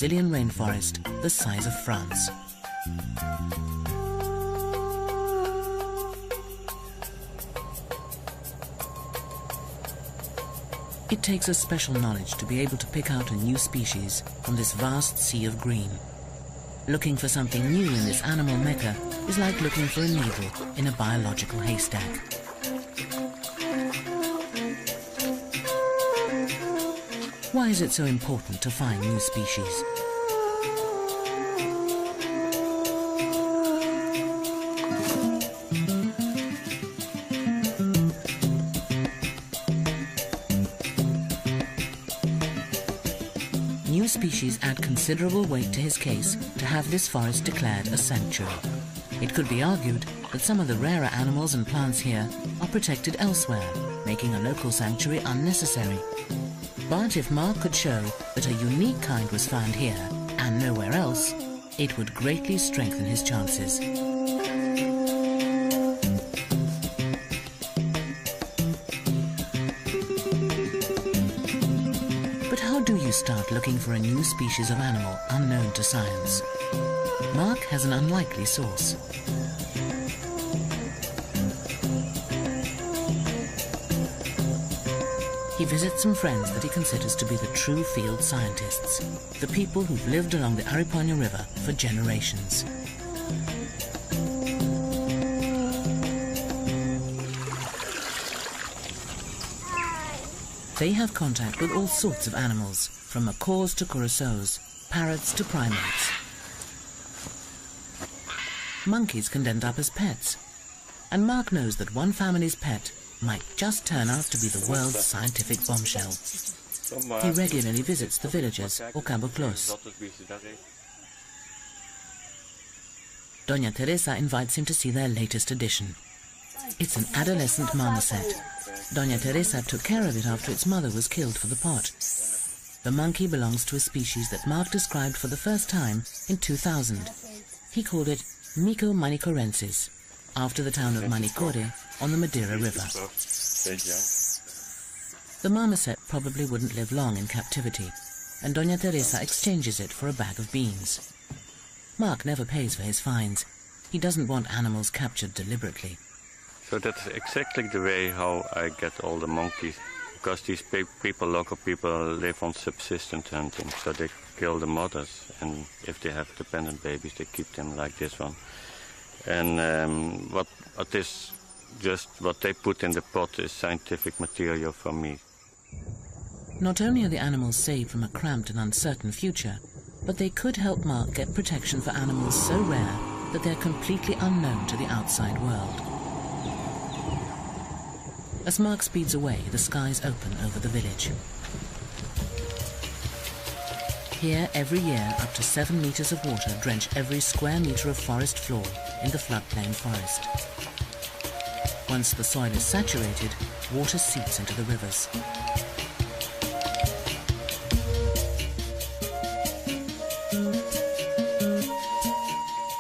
Brazilian rainforest the size of France. It takes a special knowledge to be able to pick out a new species from this vast sea of green. Looking for something new in this animal mecca is like looking for a needle in a biological haystack. Why is it so important to find new species? New species add considerable weight to his case to have this forest declared a sanctuary. It could be argued that some of the rarer animals and plants here are protected elsewhere, making a local sanctuary unnecessary. But if Mark could show that a unique kind was found here and nowhere else, it would greatly strengthen his chances. But how do you start looking for a new species of animal unknown to science? Mark has an unlikely source. He visits some friends that he considers to be the true field scientists, the people who've lived along the Aripuanã River for generations. They have contact with all sorts of animals, from macaws to curassows, parrots to primates. Monkeys can end up as pets, and Mark knows that one family's pet might just turn out to be the world's scientific bombshell. He regularly visits the villages or caboclos. Doña Teresa invites him to see their latest addition. It's an adolescent marmoset. Doña Teresa took care of it after its mother was killed for the pot. The monkey belongs to a species that Mark described for the first time in 2000. He called it Mico manicorensis, after the town of Manicore on the Madeira River. The marmoset probably wouldn't live long in captivity, and Doña Teresa exchanges it for a bag of beans. Mark never pays for his finds. He doesn't want animals captured deliberately. So that's exactly the way how I get all the monkeys, because these people, local people, live on subsistence hunting, so they kill the mothers, and if they have dependent babies, they keep them like this one. And what is just what they put in the pot is scientific material for me. Not only are the animals saved from a cramped and uncertain future, but they could help Mark get protection for animals so rare that they're completely unknown to the outside world. As Mark speeds away, the skies open over the village. Here, every year, up to 7 meters of water drench every square meter of forest floor in the floodplain forest. Once the soil is saturated, water seeps into the rivers.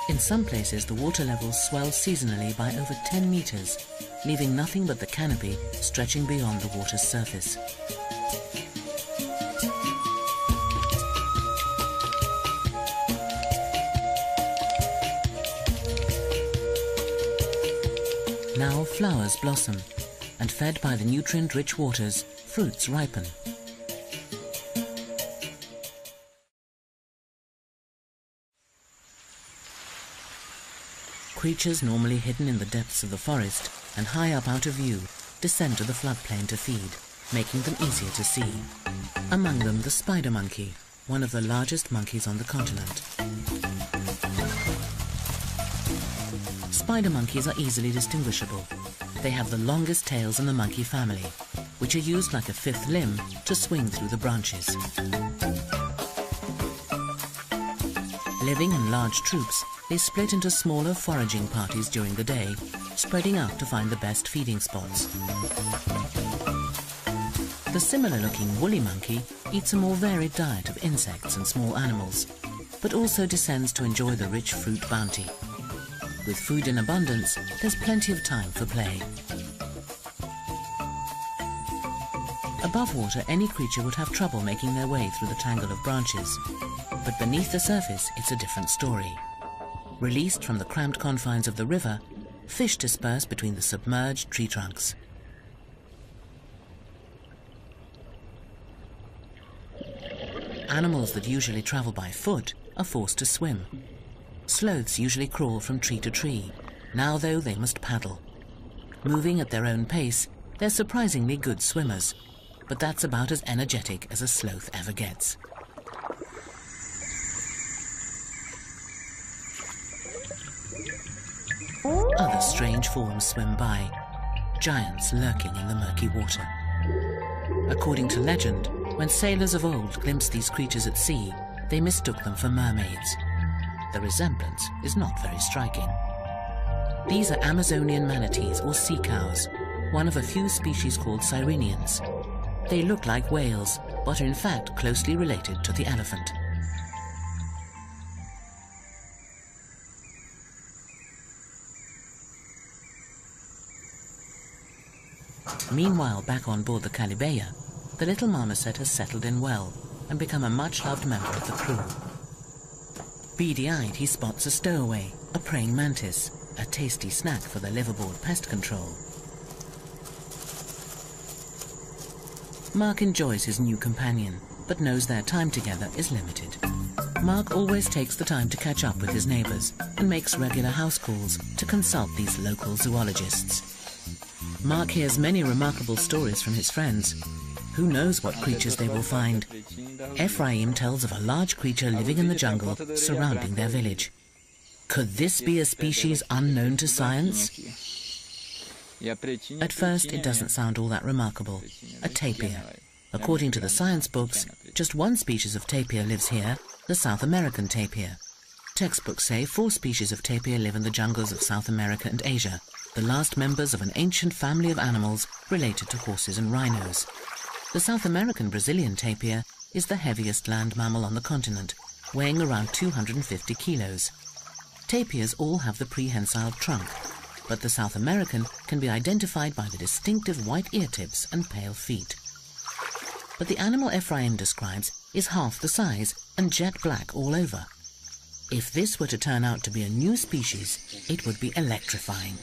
In some places, the water levels swell seasonally by over 10 meters, leaving nothing but the canopy stretching beyond the water's surface. Now flowers blossom, and fed by the nutrient-rich waters, fruits ripen. Creatures normally hidden in the depths of the forest and high up out of view descend to the floodplain to feed, making them easier to see. Among them the spider monkey, one of the largest monkeys on the continent. Spider monkeys are easily distinguishable. They have the longest tails in the monkey family, which are used like a fifth limb to swing through the branches. Living in large troops, they split into smaller foraging parties during the day, spreading out to find the best feeding spots. The similar-looking woolly monkey eats a more varied diet of insects and small animals, but also descends to enjoy the rich fruit bounty. With food in abundance, there's plenty of time for play. Above water, any creature would have trouble making their way through the tangle of branches. But beneath the surface, it's a different story. Released from the cramped confines of the river, fish disperse between the submerged tree trunks. Animals that usually travel by foot are forced to swim. Sloths usually crawl from tree to tree. Now, though, they must paddle. Moving at their own pace, they're surprisingly good swimmers, but that's about as energetic as a sloth ever gets. Other strange forms swim by, giants lurking in the murky water. According to legend, when sailors of old glimpsed these creatures at sea, they mistook them for mermaids. The resemblance is not very striking. These are Amazonian manatees or sea cows, one of a few species called sirenians. They look like whales, but are in fact closely related to the elephant. Meanwhile, back on board the Calibeya, the little marmoset has settled in well and become a much-loved member of the crew. Beady-eyed, he spots a stowaway, a praying mantis, a tasty snack for the liveaboard pest control. Mark enjoys his new companion, but knows their time together is limited. Mark always takes the time to catch up with his neighbours and makes regular house calls to consult these local zoologists. Mark hears many remarkable stories from his friends. Who knows what creatures they will find? Ephraim tells of a large creature living in the jungle surrounding their village. Could this be a species unknown to science? At first, it doesn't sound all that remarkable. A tapir. According to the science books, just one species of tapir lives here, the South American tapir. Textbooks say 4 species of tapir live in the jungles of South America and Asia, the last members of an ancient family of animals related to horses and rhinos. The South American Brazilian tapir is the heaviest land mammal on the continent, weighing around 250 kilos. Tapirs all have the prehensile trunk, but the South American can be identified by the distinctive white ear tips and pale feet. But the animal Ephraim describes is half the size and jet black all over. If this were to turn out to be a new species, it would be electrifying.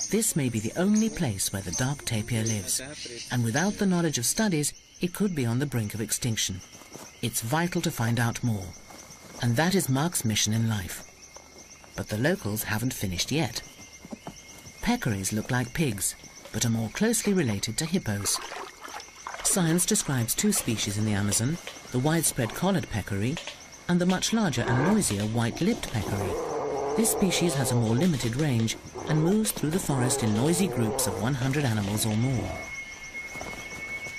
This may be the only place where the dark tapir lives, and without the knowledge of studies, it could be on the brink of extinction. It's vital to find out more, and that is Mark's mission in life. But the locals haven't finished yet. Peccaries look like pigs, but are more closely related to hippos. Science describes 2 species in the Amazon, the widespread collared peccary and the much larger and noisier white-lipped peccary. This species has a more limited range and moves through the forest in noisy groups of 100 animals or more.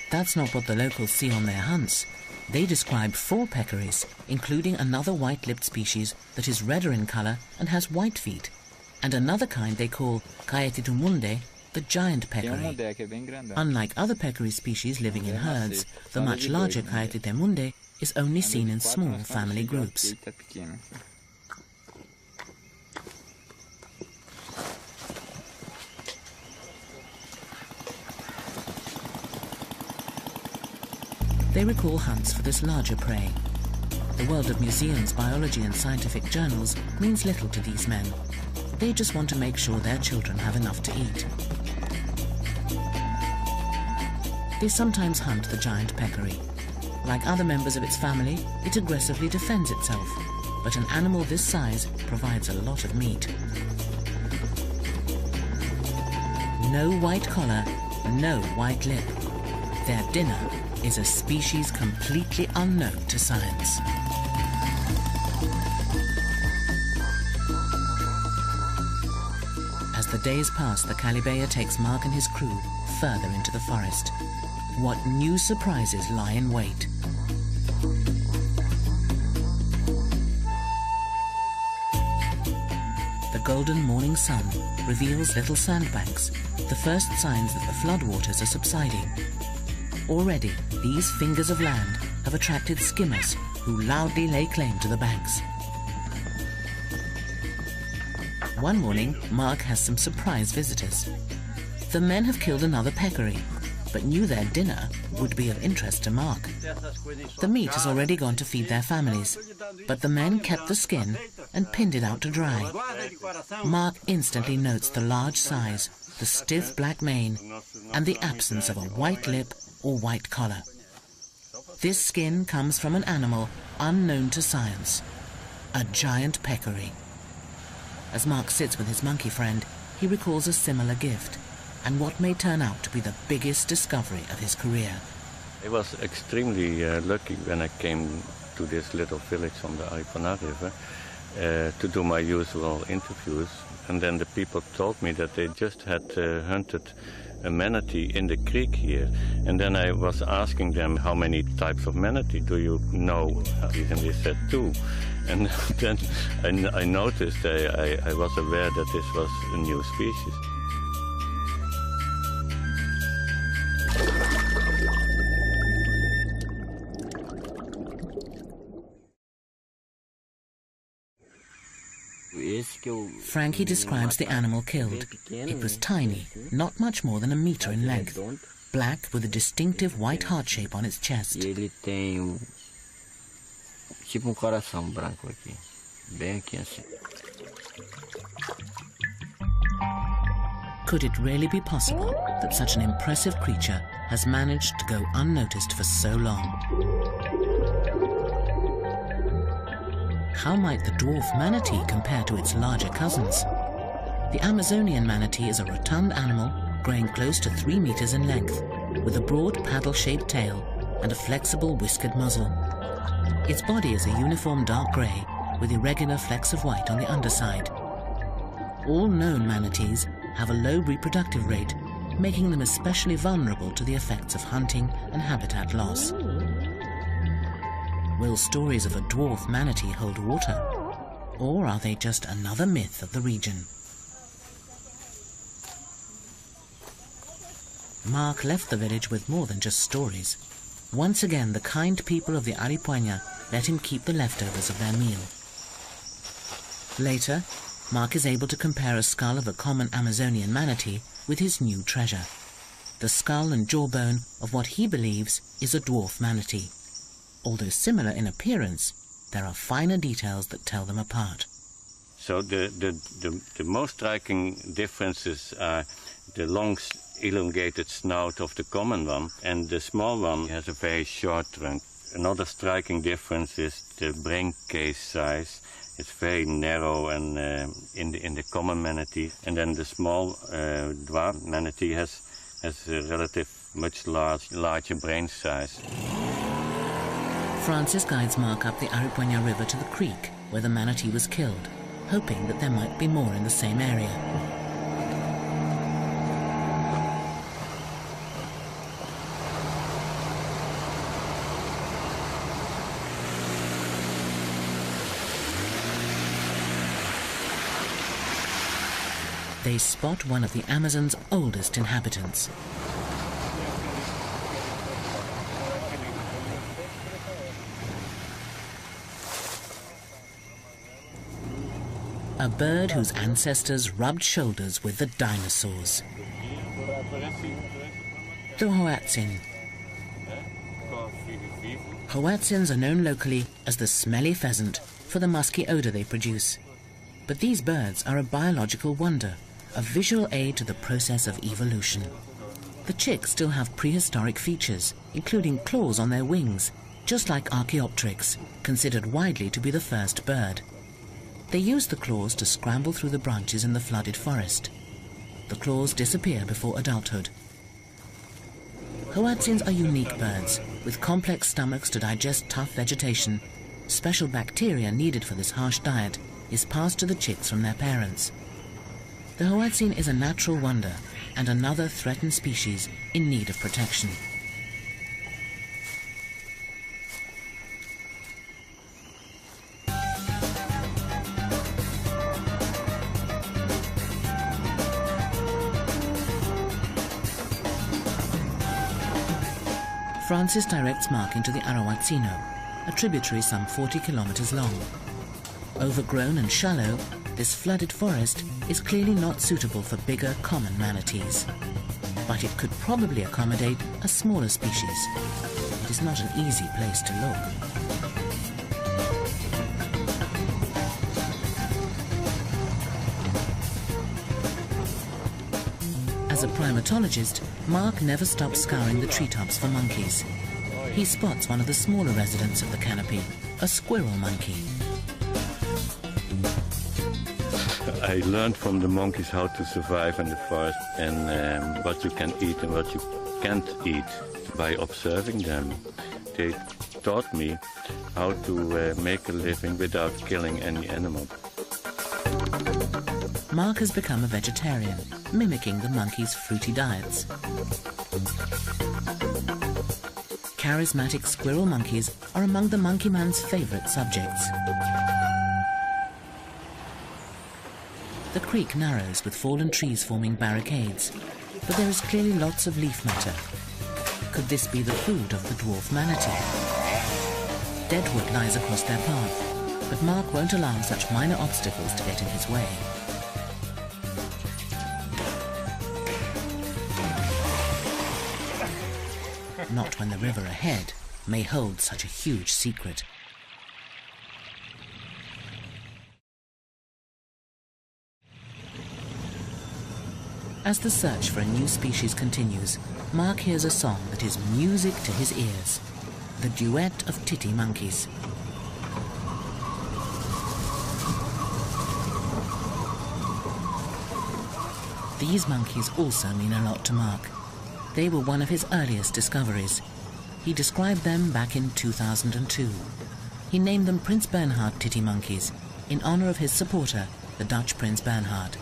That's not what the locals see on their hunts. They describe 4 peccaries, including another white-lipped species that is redder in colour and has white feet, and another kind they call Caetitumunde, the giant peccary. Unlike other peccary species living in herds, the much larger Caetitumunde is only seen in small family groups. They recall hunts for this larger prey. The world of museums, biology and scientific journals means little to these men. They just want to make sure their children have enough to eat. They sometimes hunt the giant peccary. Like other members of its family, it aggressively defends itself, but an animal this size provides a lot of meat. No white collar, no white lip. Their dinner is a species completely unknown to science. As the days pass, the Calibeya takes Mark and his crew further into the forest. What new surprises lie in wait? The golden morning sun reveals little sandbanks, the first signs that the floodwaters are subsiding. Already, these fingers of land have attracted skimmers who loudly lay claim to the banks. One morning, Mark has some surprise visitors. The men have killed another peccary. but knew their dinner would be of interest to Mark. The meat has already gone to feed their families, but the men kept the skin and pinned it out to dry. Mark instantly notes the large size, the stiff black mane, and the absence of a white lip or white collar. This skin comes from an animal unknown to science, a giant peccary. As Mark sits with his monkey friend, he recalls a similar gift, and what may turn out to be the biggest discovery of his career. I was extremely lucky when I came to this little village on the Aripana River to do my usual interviews. And then the people told me that they just had hunted a manatee in the creek here. And then I was asking them, how many types of manatee do you know? And they said 2. And then I noticed, I was aware that this was a new species. Frankie describes the animal killed. It was tiny, not much more than a meter in length, black with a distinctive white heart shape on its chest. Could it really be possible that such an impressive creature has managed to go unnoticed for so long? How might the dwarf manatee compare to its larger cousins? The Amazonian manatee is a rotund animal growing close to 3 meters in length, with a broad paddle-shaped tail and a flexible whiskered muzzle. Its body is a uniform dark grey with irregular flecks of white on the underside. All known manatees have a low reproductive rate, making them especially vulnerable to the effects of hunting and habitat loss. Will stories of a dwarf manatee hold water? Or are they just another myth of the region? Mark left the village with more than just stories. Once again, the kind people of the Aripuanã let him keep the leftovers of their meal. Later, Mark is able to compare a skull of a common Amazonian manatee with his new treasure, the skull and jawbone of what he believes is a dwarf manatee. Although similar in appearance, there are finer details that tell them apart. So the most striking differences are the long elongated snout of the common one, and the small one has a very short trunk. Another striking difference is the brain case size. It's very narrow and in the common manatee, and then the small dwarf manatee has a relative much larger brain size. Francis guides Mark up the Aripuanã River to the creek where the manatee was killed, hoping that there might be more in the same area. They spot one of the Amazon's oldest inhabitants. A bird whose ancestors rubbed shoulders with the dinosaurs. The hoatzin. Hoatzins are known locally as the smelly pheasant for the musky odor they produce. But these birds are a biological wonder, a visual aid to the process of evolution. The chicks still have prehistoric features, including claws on their wings, just like Archaeopteryx, considered widely to be the first bird. They use the claws to scramble through the branches in the flooded forest. The claws disappear before adulthood. Hoatzins are unique birds, with complex stomachs to digest tough vegetation. Special bacteria needed for this harsh diet is passed to the chicks from their parents. The hoatzin is a natural wonder and another threatened species in need of protection. Francis directs Mark into the Arawatsino, a tributary some 40 kilometers long. Overgrown and shallow, this flooded forest is clearly not suitable for bigger common manatees. but it could probably accommodate a smaller species. It is not an easy place to look. As a primatologist, Mark never stops scouring the treetops for monkeys. He spots one of the smaller residents of the canopy, a squirrel monkey. I learned from the monkeys how to survive in the forest and what you can eat and what you can't eat by observing them. They taught me how to make a living without killing any animal. Mark has become a vegetarian, mimicking the monkeys' fruity diets. Charismatic squirrel monkeys are among the monkey man's favorite subjects. The creek narrows with fallen trees forming barricades, but there is clearly lots of leaf matter. Could this be the food of the dwarf manatee? Dead wood lies across their path, but Mark won't allow such minor obstacles to get in his way. Not when the river ahead may hold such a huge secret. As the search for a new species continues, Mark hears a song that is music to his ears, the duet of titty monkeys. These monkeys also mean a lot to Mark. They were one of his earliest discoveries. He described them back in 2002. He named them Prince Bernhard titty monkeys in honor of his supporter, the Dutch Prince Bernhard.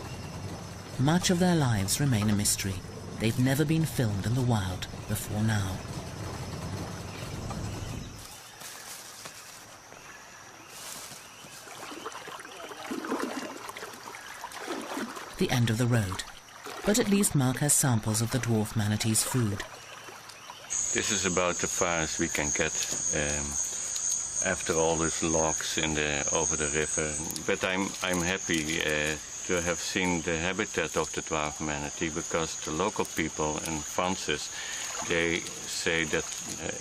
Much of their lives remain a mystery. They've never been filmed in the wild before now. The end of the road. But at least Mark has samples of the dwarf manatee's food. This is about the fires we can get after all these logs over the river. But I'm happy to have seen the habitat of the dwarf manatee, because the local people in Francis, they say that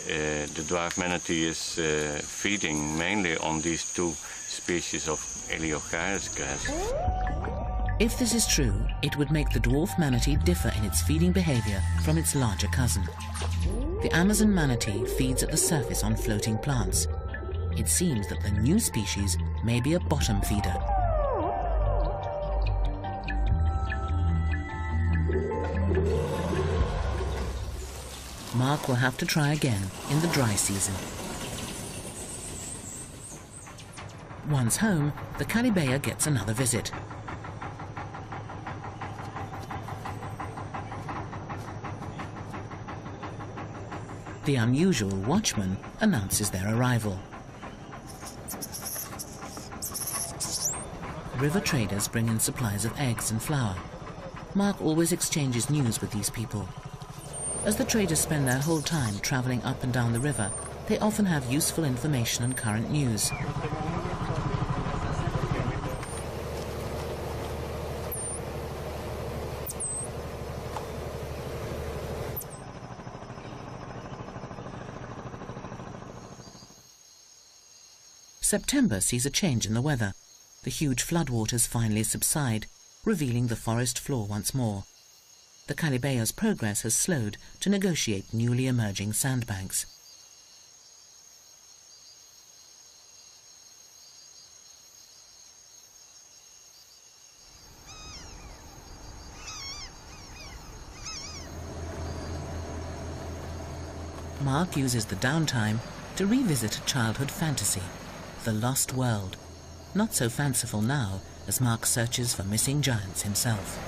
the dwarf manatee is feeding mainly on these two species of Eleocharis grass. If this is true, it would make the dwarf manatee differ in its feeding behavior from its larger cousin. The Amazon manatee feeds at the surface on floating plants. It seems that the new species may be a bottom feeder. Mark will have to try again in the dry season. Once home, the Calibea gets another visit. The unusual watchman announces their arrival. River traders bring in supplies of eggs and flour. Mark always exchanges news with these people. As the traders spend their whole time traveling up and down the river, they often have useful information and current news. September sees a change in the weather. The huge floodwaters finally subside, revealing the forest floor once more. The Calibea's progress has slowed to negotiate newly emerging sandbanks. Mark uses the downtime to revisit a childhood fantasy, the lost world. Not so fanciful now as Mark searches for missing giants himself.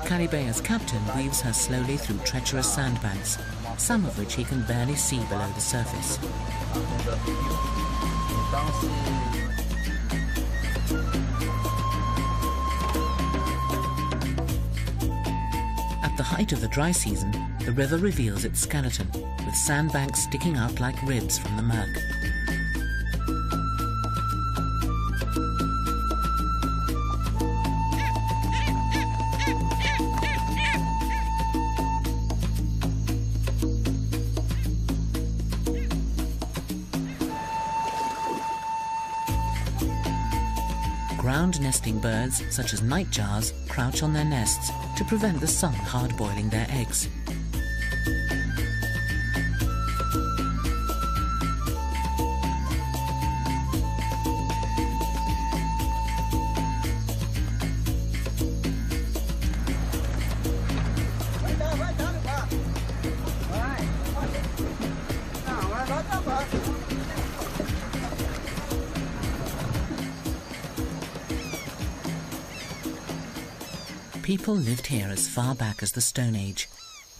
Calibea's captain weaves her slowly through treacherous sandbanks, some of which he can barely see below the surface. At At the height of the dry season, the river reveals its skeleton, with sandbanks sticking out like ribs from the murk. Ground nesting birds, such as nightjars, crouch on their nests to prevent the sun hard-boiling their eggs. People lived here as far back as the Stone Age,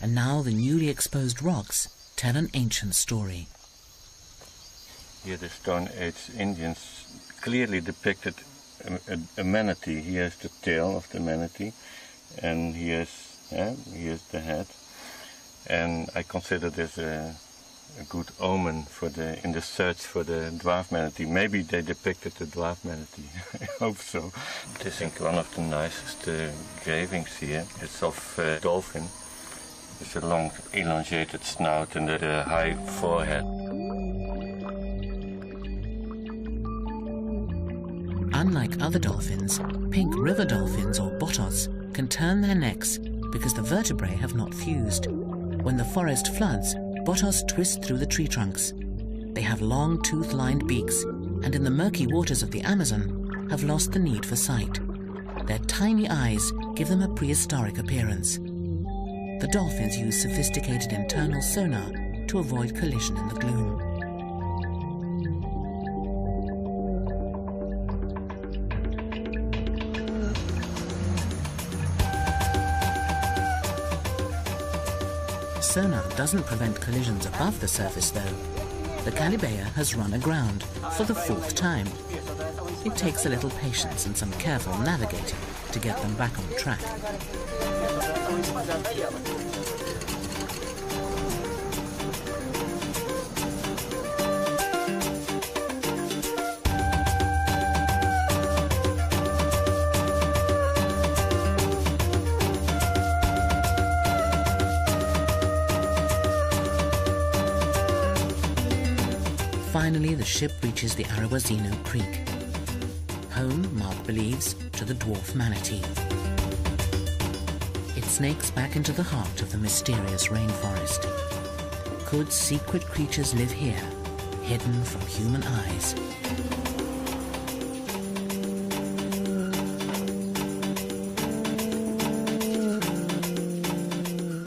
and now the newly exposed rocks tell an ancient story. Here the Stone Age Indians clearly depicted a manatee. Here's the tail of the manatee, and here's the head. And I consider this a good omen for in the search for the dwarf manatee. Maybe they depicted the dwarf manatee. I hope so. This is one of the nicest engravings here. It's of a dolphin. It's a long, elongated snout and a high forehead. Unlike other dolphins, pink river dolphins or botos can turn their necks because the vertebrae have not fused. When the forest floods, botos twist through the tree trunks. They have long tooth-lined beaks, and in the murky waters of the Amazon have lost the need for sight. Their tiny eyes give them a prehistoric appearance. The dolphins use sophisticated internal sonar to avoid collision in the gloom. Sonar doesn't prevent collisions above the surface, though. The Calibea has run aground for the 4th time. It takes a little patience and some careful navigating to get them back on track. Finally, the ship reaches the Arabazino Creek. Home, Mark believes, to the dwarf manatee. It snakes back into the heart of the mysterious rainforest. Could secret creatures live here, hidden from human eyes?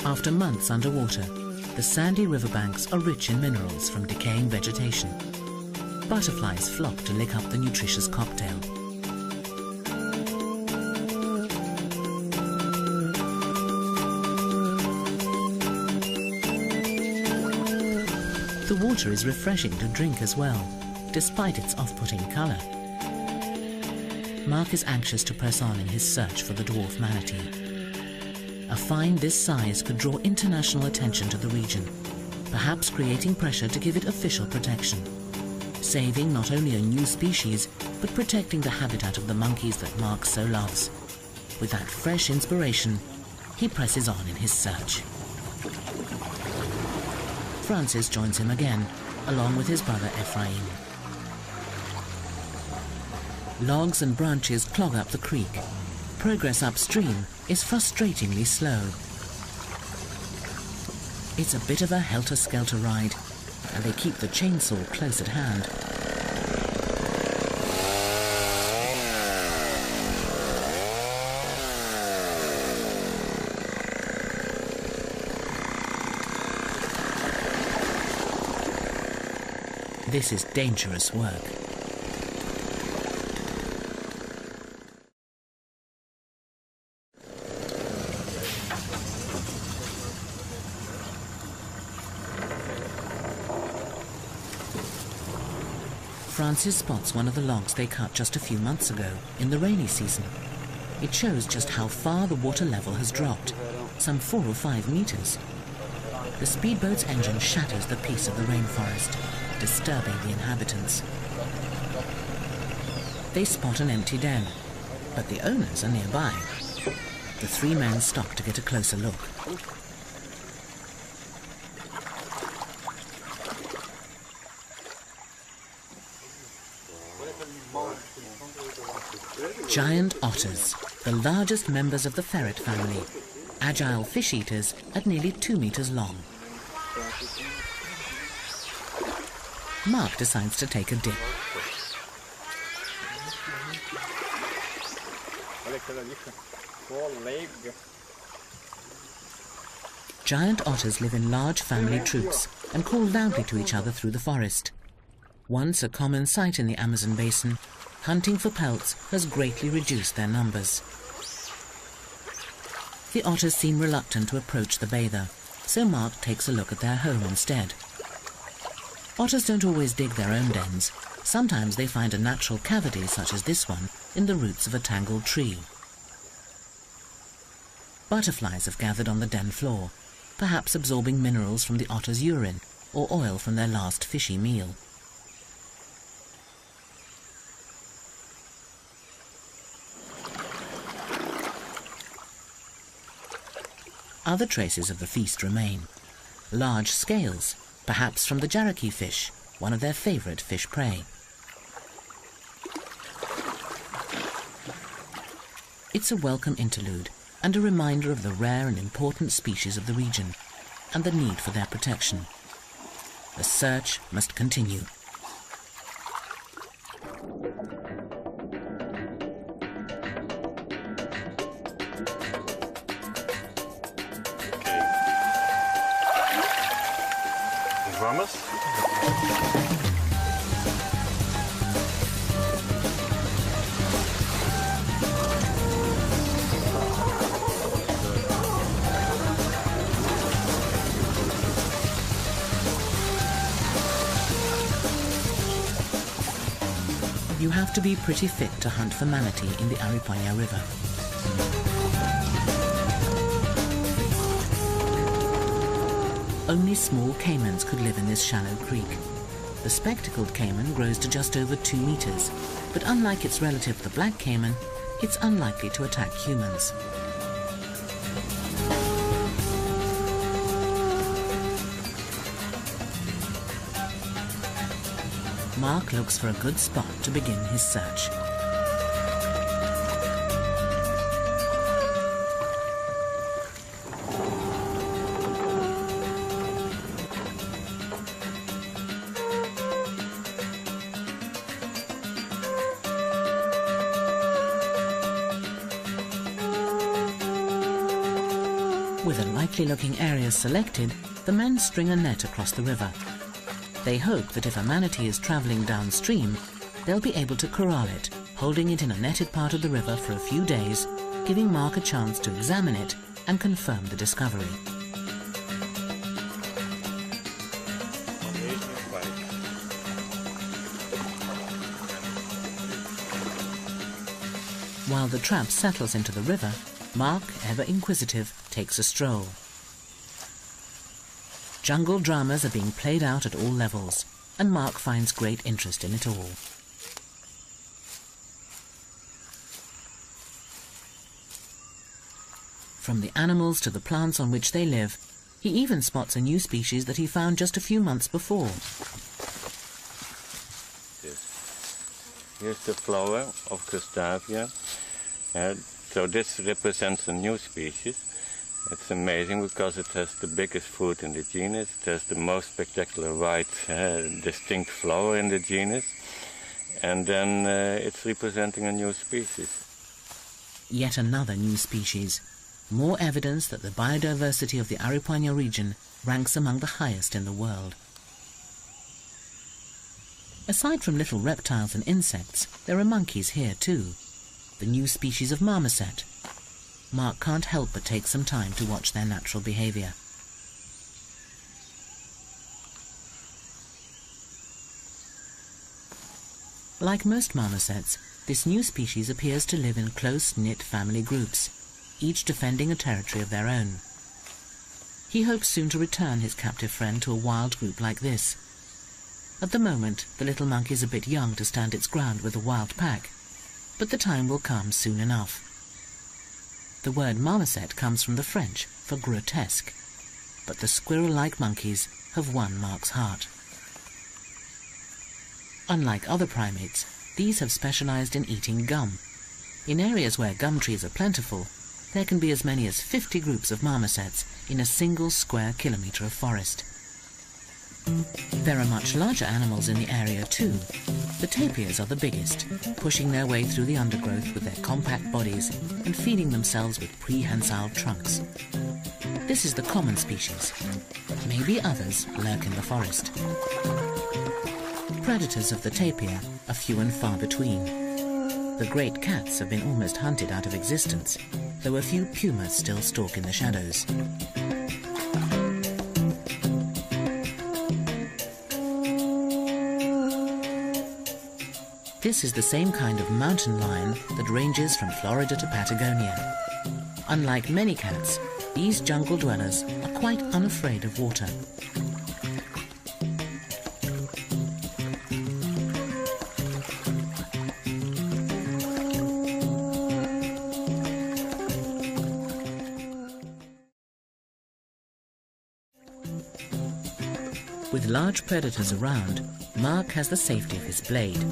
After months underwater, the sandy riverbanks are rich in minerals from decaying vegetation. Butterflies flock to lick up the nutritious cocktail. The water is refreshing to drink as well, despite its off-putting colour. Mark is anxious to press on in his search for the dwarf manatee. A find this size could draw international attention to the region, perhaps creating pressure to give it official protection, saving not only a new species, but protecting the habitat of the monkeys that Mark so loves. With that fresh inspiration, he presses on in his search. Francis joins him again, along with his brother Ephraim. Logs and branches clog up the creek. Progress upstream is frustratingly slow. It's a bit of a helter-skelter ride, and they keep the chainsaw close at hand. This is dangerous work. Francis spots one of the logs they cut just a few months ago, in the rainy season. It shows just how far the water level has dropped. some 4 or 5 meters. The speedboat's engine shatters the peace of the rainforest, disturbing the inhabitants. They spot an empty den, but the owners are nearby. The 3 men stop to get a closer look. Giant otters, the largest members of the ferret family, agile fish eaters at nearly 2 meters long. Mark decides to take a dip. Giant otters live in large family troops and call loudly to each other through the forest. Once a common sight in the Amazon basin, hunting for pelts has greatly reduced their numbers. The otters seem reluctant to approach the bather, so Mark takes a look at their home instead. Otters don't always dig their own dens. Sometimes they find a natural cavity, such as this one, in the roots of a tangled tree. Butterflies have gathered on the den floor, perhaps absorbing minerals from the otter's urine or oil from their last fishy meal. Other traces of the feast remain. Large scales, perhaps from the jaraki fish, one of their favorite fish prey. It's a welcome interlude and a reminder of the rare and important species of the region and the need for their protection. The search must continue. Vamos. You have to be pretty fit to hunt for manatee in the Aripuanã River. Only small caimans could live in this shallow creek. The spectacled caiman grows to just over 2 meters, but unlike its relative the black caiman, it's unlikely to attack humans. Mark looks for a good spot to begin his search. With a likely-looking area selected, the men string a net across the river. They hope that if a manatee is travelling downstream, they'll be able to corral it, holding it in a netted part of the river for a few days, giving Mark a chance to examine it and confirm the discovery. While the trap settles into the river, Mark, ever inquisitive, takes a stroll. Jungle dramas are being played out at all levels, and Mark finds great interest in it all. From the animals to the plants on which they live, he even spots a new species that he found just a few months before. Here's the flower of Gustavia. So this represents a new species. It's amazing because it has the biggest fruit in the genus. It has the most spectacular white, distinct flower in the genus. And then it's representing a new species. Yet another new species. More evidence that the biodiversity of the Aripuanã region ranks among the highest in the world. Aside from little reptiles and insects, there are monkeys here too. The new species of marmoset. Mark can't help but take some time to watch their natural behavior. Like most marmosets, this new species appears to live in close-knit family groups, each defending a territory of their own. He hopes soon to return his captive friend to a wild group like this. At the moment, the little monkey's a bit young to stand its ground with a wild pack, but the time will come soon enough. The word marmoset comes from the French for grotesque, but the squirrel-like monkeys have won Mark's heart. Unlike other primates, these have specialized in eating gum. In areas where gum trees are plentiful, there can be as many as 50 groups of marmosets in a single square kilometre of forest. There are much larger animals in the area too. The tapirs are the biggest, pushing their way through the undergrowth with their compact bodies and feeding themselves with prehensile trunks. This is the common species. Maybe others lurk in the forest. Predators of the tapir are few and far between. The great cats have been almost hunted out of existence, though a few pumas still stalk in the shadows. This is the same kind of mountain lion that ranges from Florida to Patagonia. Unlike many cats, these jungle dwellers are quite unafraid of water. With large predators around, Mark has the safety of his blade,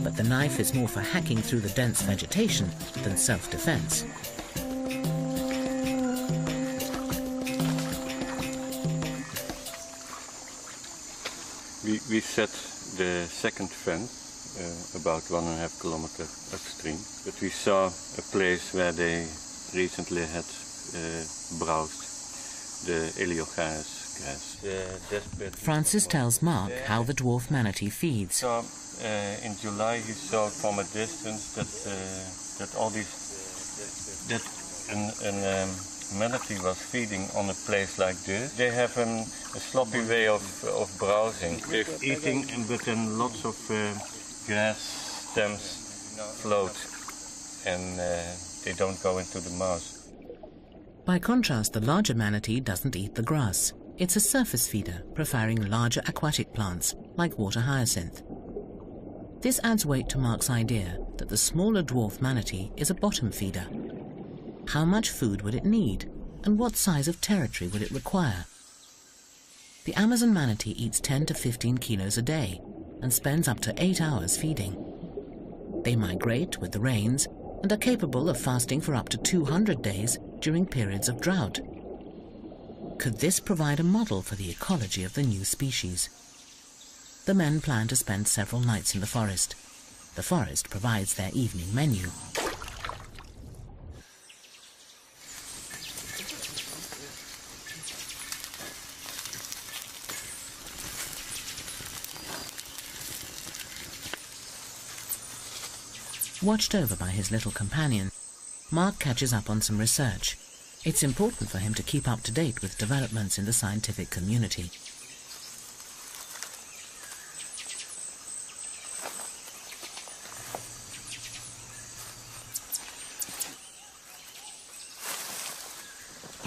but the knife is more for hacking through the dense vegetation than self-defense. We set the second fence about 1.5 kilometers upstream, but we saw a place where they recently had browsed the Eliogaris grass. Francis tells Mark how the dwarf manatee feeds. So in July he saw from a distance that all these manatee was feeding on a place like this. They have a sloppy way of browsing. They're eating, but then lots of grass stems float, and they don't go into the mouth. By contrast, the larger manatee doesn't eat the grass. It's a surface feeder, preferring larger aquatic plants, like water hyacinth. This adds weight to Mark's idea that the smaller dwarf manatee is a bottom feeder. How much food would it need, and what size of territory would it require? The Amazon manatee eats 10 to 15 kilos a day, and spends up to 8 hours feeding. They migrate with the rains, and are capable of fasting for up to 200 days during periods of drought. Could this provide a model for the ecology of the new species? The men plan to spend several nights in the forest. The forest provides their evening menu. Watched over by his little companion, Mark catches up on some research. It's important for him to keep up to date with developments in the scientific community.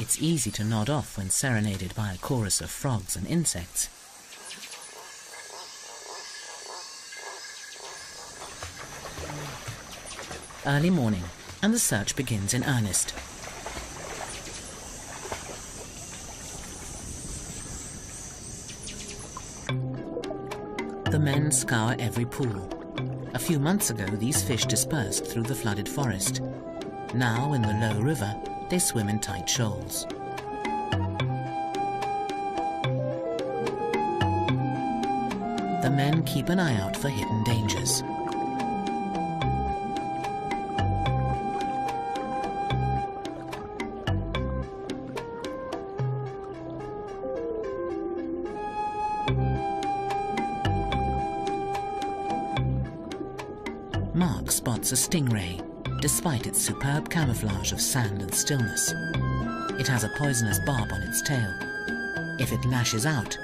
It's easy to nod off when serenaded by a chorus of frogs and insects. Early morning, and the search begins in earnest. The men scour every pool. A few months ago, these fish dispersed through the flooded forest. Now, in the low river, they swim in tight shoals. The men keep an eye out for hidden dangers. Mark spots a stingray, despite its superb camouflage of sand and stillness. It has a poisonous barb on its tail. If it lashes out,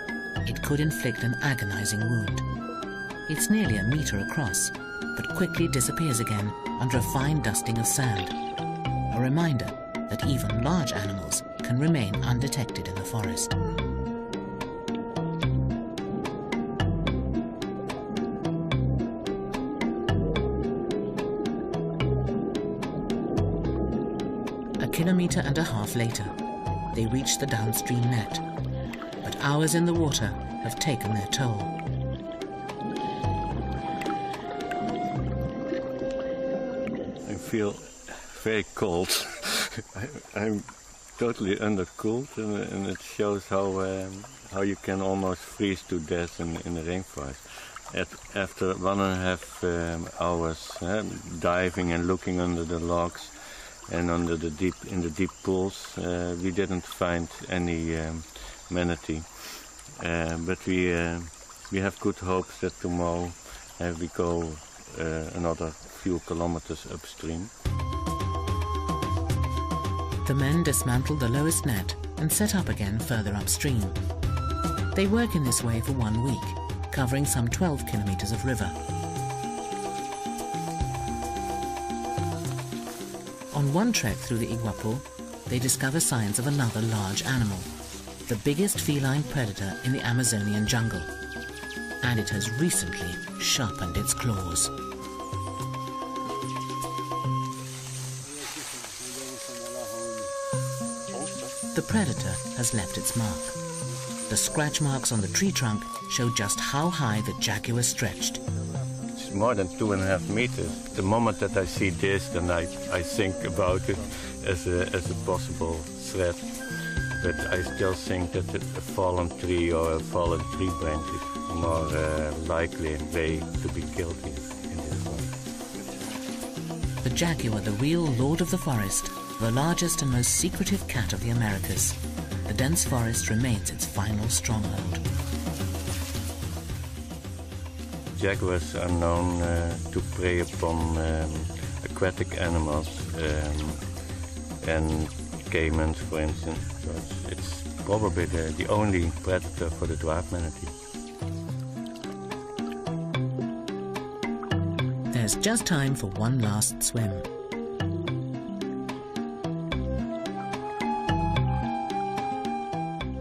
it could inflict an agonizing wound. It's nearly 1 meter across, but quickly disappears again under a fine dusting of sand. A reminder that even large animals can remain undetected in the forest. A kilometre and a half later, they reach the downstream net, but hours in the water have taken their toll. I feel very cold. I'm totally undercooled, and it shows how you can almost freeze to death in the rainforest. After 1.5 hours diving and looking under the logs and in the deep pools, we didn't find any manatee. But we have good hopes that tomorrow we go another few kilometers upstream. The men dismantle the lowest net and set up again further upstream. They work in this way for 1 week, covering some 12 kilometers of river. On one trek through the Iguapu, they discover signs of another large animal, the biggest feline predator in the Amazonian jungle. And it has recently sharpened its claws. The predator has left its mark. The scratch marks on the tree trunk show just how high the jaguar stretched. It's more than 2.5 meters. The moment that I see this, then I think about it as a possible threat. But I still think that a fallen tree or a fallen tree branch is more likely way to be killed here in this one. The jaguar, the real lord of the forest, the largest and most secretive cat of the Americas. The dense forest remains its final stronghold. Jaguars are known to prey upon aquatic animals and caimans, for instance. So it's probably the only predator for the dwarf manatee. There's just time for one last swim.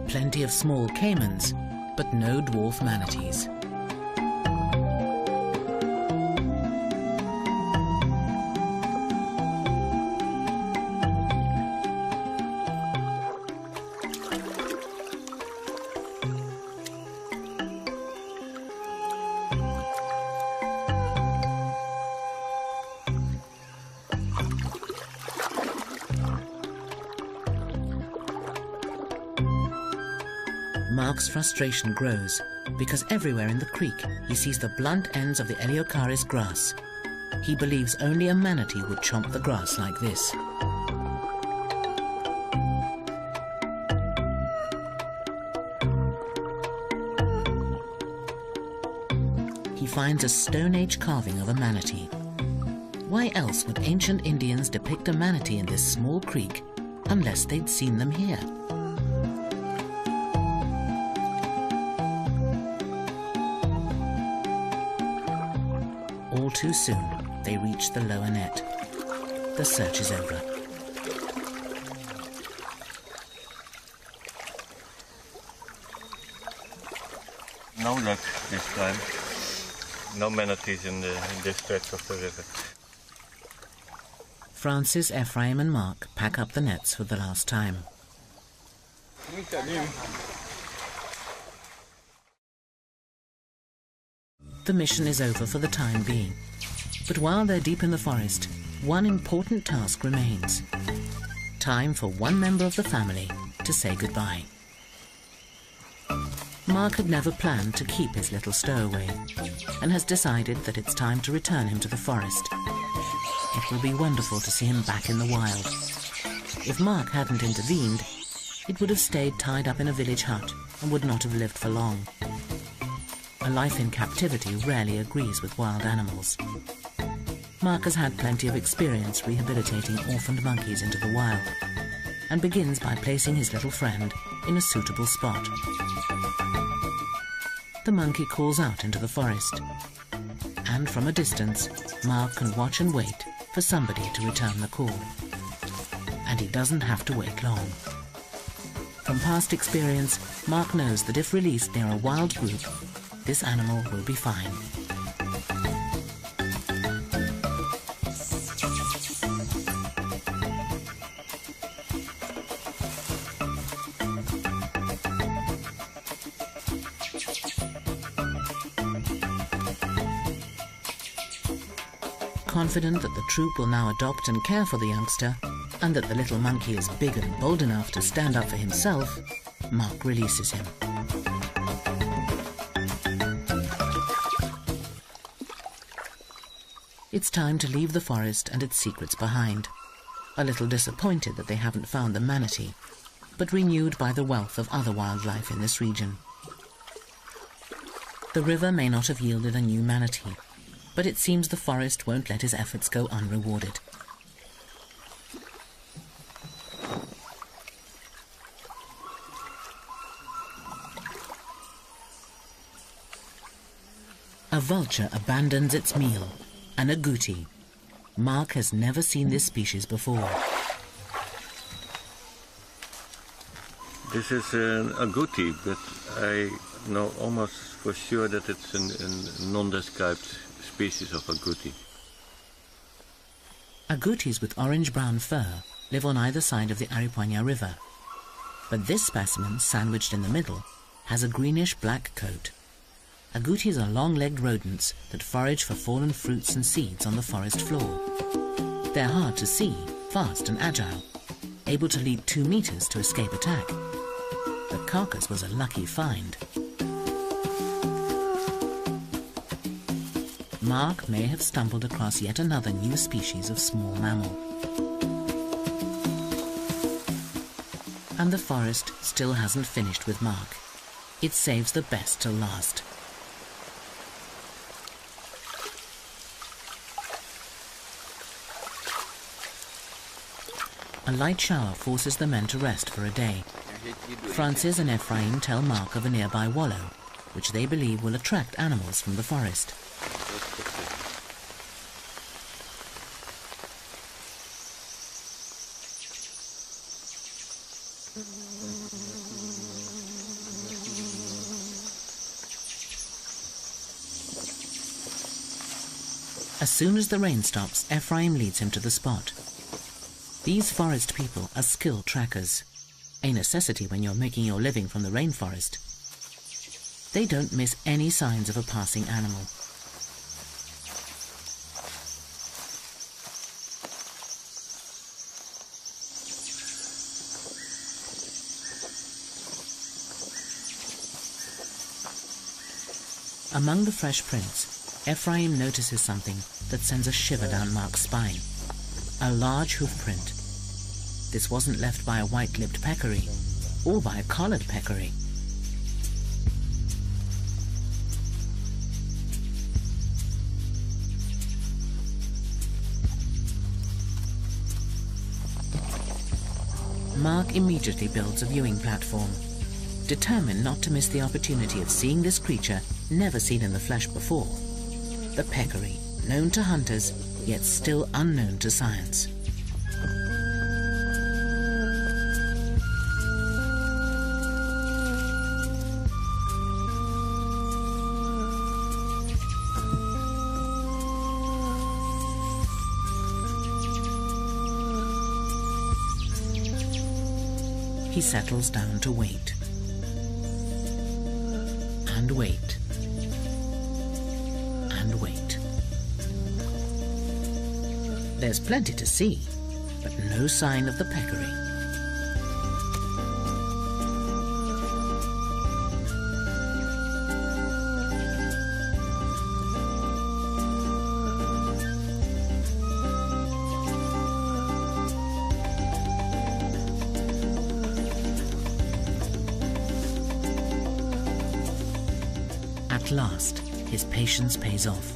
Plenty of small caimans, but no dwarf manatees. Mark's frustration grows because everywhere in the creek he sees the blunt ends of the Eleucharis grass. He believes only a manatee would chomp the grass like this. He finds a Stone Age carving of a manatee. Why else would ancient Indians depict a manatee in this small creek unless they'd seen them here? All too soon, they reach the lower net. The search is over. No luck this time. No manatees in this stretch of the river. Francis, Ephraim and Mark pack up the nets for the last time. The mission is over for the time being. But while they're deep in the forest, one important task remains. Time for one member of the family to say goodbye. Mark had never planned to keep his little stowaway and has decided that it's time to return him to the forest. It will be wonderful to see him back in the wild. If Mark hadn't intervened, it would have stayed tied up in a village hut and would not have lived for long. A life in captivity rarely agrees with wild animals. Mark has had plenty of experience rehabilitating orphaned monkeys into the wild and begins by placing his little friend in a suitable spot. The monkey calls out into the forest, and from a distance, Mark can watch and wait for somebody to return the call. And he doesn't have to wait long. From past experience, Mark knows that if released near a wild group, this animal will be fine. Confident that the troop will now adopt and care for the youngster, and that the little monkey is big and bold enough to stand up for himself, Mark releases him. It's time to leave the forest and its secrets behind, a little disappointed that they haven't found the manatee, but renewed by the wealth of other wildlife in this region. The river may not have yielded a new manatee, but it seems the forest won't let his efforts go unrewarded. A vulture abandons its meal, an agouti. Mark has never seen this species before. This is an agouti, but I know almost for sure that it's a non-described species of agouti. Agoutis with orange-brown fur live on either side of the Aripuanã River, but this specimen, sandwiched in the middle, has a greenish-black coat. Agoutis are long-legged rodents that forage for fallen fruits and seeds on the forest floor. They're hard to see, fast and agile, able to leap 2 meters to escape attack. The carcass was a lucky find. Mark may have stumbled across yet another new species of small mammal. And the forest still hasn't finished with Mark. It saves the best till last. A light shower forces the men to rest for a day. Francis and Ephraim tell Mark of a nearby wallow, which they believe will attract animals from the forest. As soon as the rain stops, Ephraim leads him to the spot. These forest people are skilled trackers, a necessity when you're making your living from the rainforest. They don't miss any signs of a passing animal. Among the fresh prints, Ephraim notices something that sends a shiver down Mark's spine. A large hoof print. This wasn't left by a white-lipped peccary, or by a collared peccary. Mark immediately builds a viewing platform, determined not to miss the opportunity of seeing this creature never seen in the flesh before. The peccary, known to hunters, yet still unknown to science. He settles down to wait. And wait. And wait. There's plenty to see, but no sign of the peccary. At last, his patience pays off.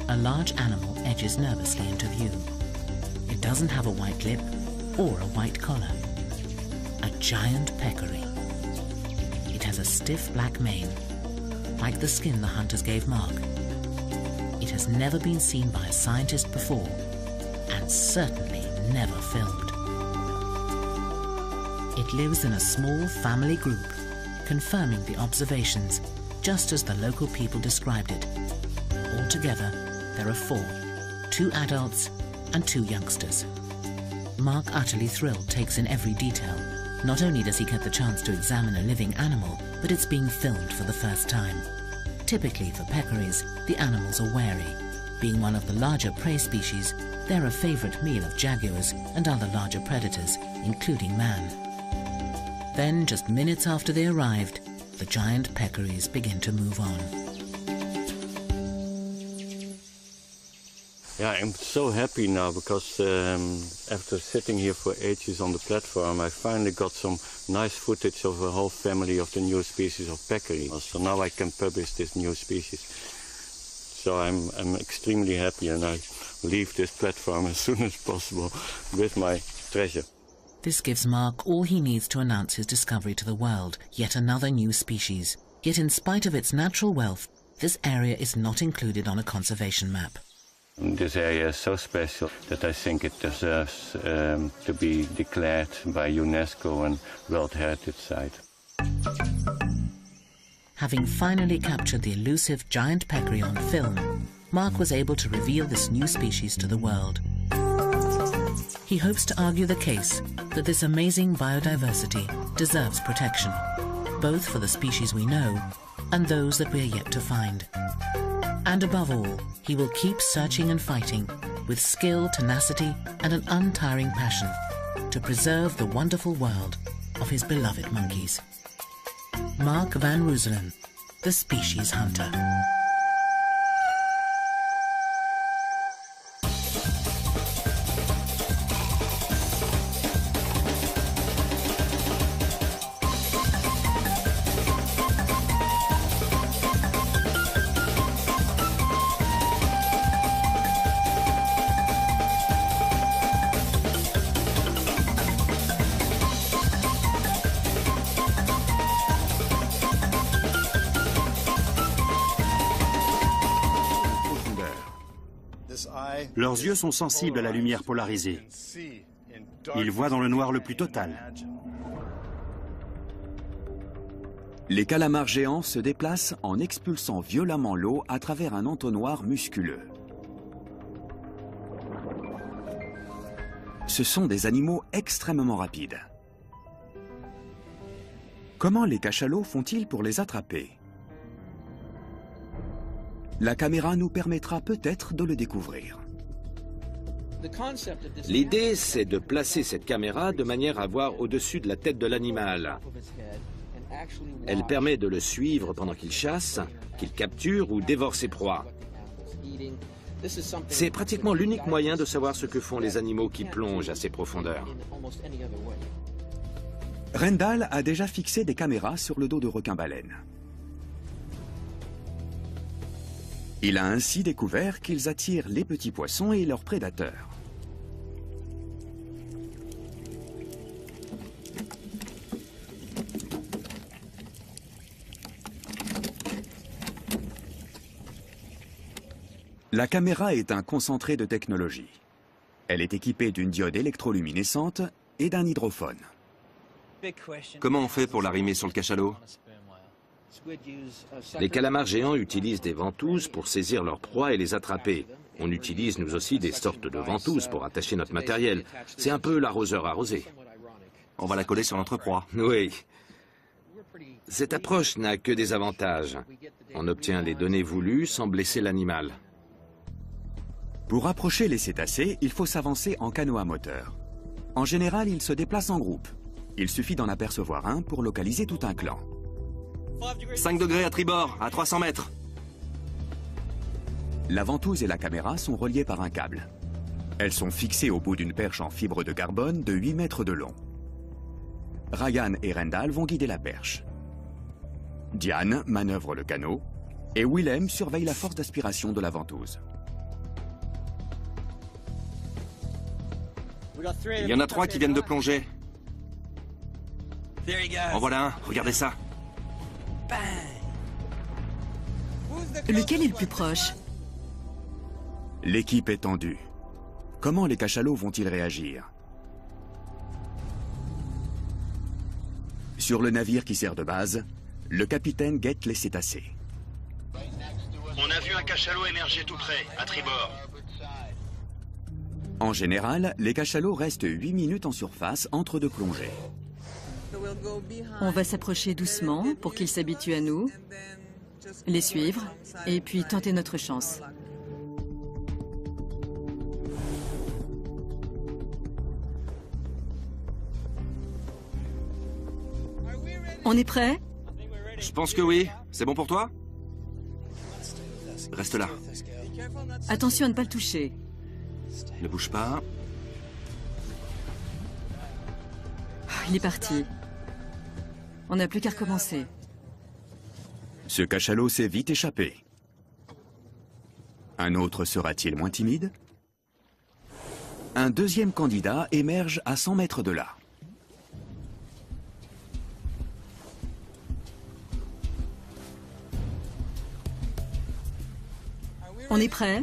A large animal edges nervously into view. It doesn't have a white lip or a white collar. A giant peccary. It has a stiff black mane, like the skin the hunters gave Mark. It has never been seen by a scientist before, and certainly never filmed. It lives in a small family group, confirming the observations, just as the local people described it. Altogether, there are 4, 2 adults and 2 youngsters. Mark, utterly thrilled, takes in every detail. Not only does he get the chance to examine a living animal, but it's being filmed for the first time. Typically for peccaries, the animals are wary. Being one of the larger prey species, they're a favorite meal of jaguars and other larger predators, including man. Then, just minutes after they arrived, the giant peccaries begin to move on. Yeah, I'm so happy now because after sitting here for ages on the platform, I finally got some nice footage of a whole family of the new species of peccary. So now I can publish this new species. So I'm extremely happy, and I leave this platform as soon as possible with my treasure. This gives Mark all he needs to announce his discovery to the world, yet another new species. Yet in spite of its natural wealth, this area is not included on a conservation map. This area is so special that I think it deserves to be declared by UNESCO a World Heritage Site. Having finally captured the elusive giant peccary on film, Mark was able to reveal this new species to the world. He hopes to argue the case that this amazing biodiversity deserves protection, both for the species we know and those that we are yet to find. And above all, he will keep searching and fighting with skill, tenacity, and an untiring passion to preserve the wonderful world of his beloved monkeys. Mark van Rooselen, the species hunter. Leurs yeux sont sensibles à la lumière polarisée. Ils voient dans le noir le plus total. Les calamars géants se déplacent en expulsant violemment l'eau à travers un entonnoir musculeux. Ce sont des animaux extrêmement rapides. Comment les cachalots font-ils pour les attraper? La caméra nous permettra peut-être de le découvrir. L'idée, c'est de placer cette caméra de manière à voir au-dessus de la tête de l'animal. Elle permet de le suivre pendant qu'il chasse, qu'il capture ou dévore ses proies. C'est pratiquement l'unique moyen de savoir ce que font les animaux qui plongent à ces profondeurs. Rendal a déjà fixé des caméras sur le dos de requins-baleines. Il a ainsi découvert qu'ils attirent les petits poissons et leurs prédateurs. La caméra est un concentré de technologie. Elle est équipée d'une diode électroluminescente et d'un hydrophone. Comment on fait pour l'arrimer sur le cachalot? Les calamars géants utilisent des ventouses pour saisir leurs proies et les attraper. On utilise nous aussi des sortes de ventouses pour attacher notre matériel. C'est un peu l'arroseur arrosé. On va la coller sur notre proie. Oui. Cette approche n'a que des avantages. On obtient les données voulues sans blesser l'animal. Pour approcher les cétacés, il faut s'avancer en canot à moteur. En général, ils se déplacent en groupe. Il suffit d'en apercevoir un pour localiser tout un clan. 5 degrés à tribord, à 300 mètres. La ventouse et la caméra sont reliées par un câble. Elles sont fixées au bout d'une perche en fibre de carbone de 8 mètres de long. Ryan et Rendal vont guider la perche. Diane manœuvre le canot et Willem surveille la force d'aspiration de la ventouse. Il y en a 3 qui viennent de plonger. En voilà un, regardez ça. Lequel est le plus proche? L'équipe est tendue. Comment les cachalots vont-ils réagir? Sur le navire qui sert de base, le capitaine guette les cétacés. On a vu un cachalot émerger tout près, à tribord. En général, les cachalots restent 8 minutes en surface entre deux plongées. On va s'approcher doucement pour qu'ils s'habituent à nous, les suivre et puis tenter notre chance. On est prêt? Je pense que oui. C'est bon pour toi? Reste là. Attention à ne pas le toucher. Ne bouge pas. Il est parti. On n'a plus qu'à recommencer. Ce cachalot s'est vite échappé. Un autre sera-t-il moins timide? Un deuxième candidat émerge à 100 mètres de là. On est prêt?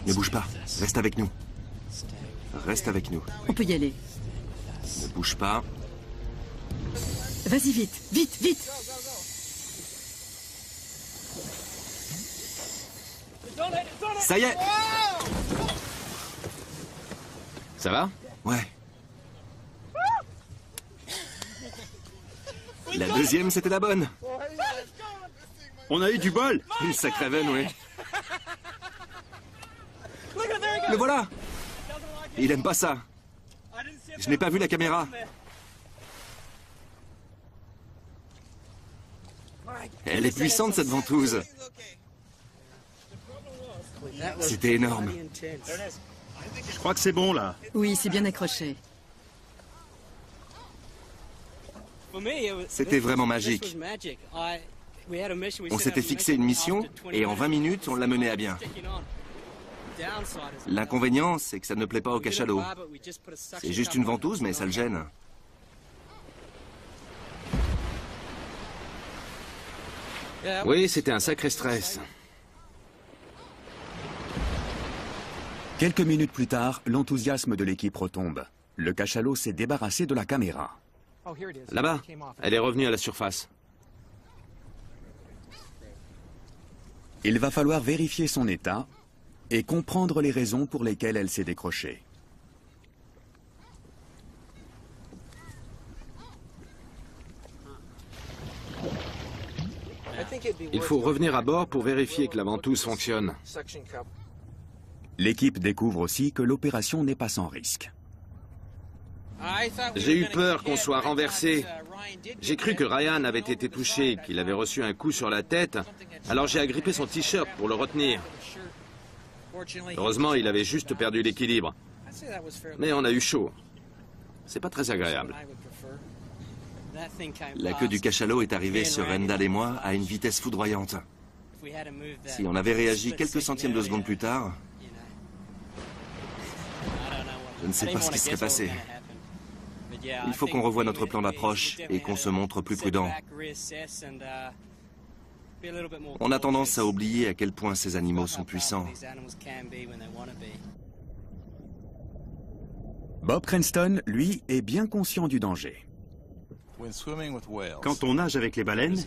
Ne bouge pas. Reste avec nous. Reste avec nous. On peut y aller. Ne bouge pas. Vas-y vite, vite, vite! Ça y est! Ça va? Ouais. La deuxième, c'était la bonne. On a eu du bol. Une sacrée veine, oui. Le voilà! Il aime pas ça. Je n'ai pas vu la caméra. Elle est puissante, cette ventouse. C'était énorme. Je crois que c'est bon, là. Oui, c'est bien accroché. C'était vraiment magique. On s'était fixé une mission et en 20 minutes, on l'a menée à bien. L'inconvénient, c'est que ça ne plaît pas au cachalot. C'est juste une ventouse, mais ça le gêne. Oui, c'était un sacré stress. Quelques minutes plus tard, l'enthousiasme de l'équipe retombe. Le cachalot s'est débarrassé de la caméra. Là-bas, elle est revenue à la surface. Il va falloir vérifier son état et comprendre les raisons pour lesquelles elle s'est décrochée. Il faut revenir à bord pour vérifier que la ventouse fonctionne. L'équipe découvre aussi que l'opération n'est pas sans risque. J'ai eu peur qu'on soit renversé. J'ai cru que Ryan avait été touché, qu'il avait reçu un coup sur la tête, alors j'ai agrippé son t-shirt pour le retenir. Heureusement, il avait juste perdu l'équilibre. Mais on a eu chaud. C'est pas très agréable. La queue du cachalot est arrivée sur Rendal et moi à une vitesse foudroyante. Si on avait réagi quelques centièmes de seconde plus tard, je ne sais pas ce qui serait passé. Il faut qu'on revoie notre plan d'approche et qu'on se montre plus prudent. On a tendance à oublier à quel point ces animaux sont puissants. Bob Cranston, lui, est bien conscient du danger. Quand on nage avec les baleines,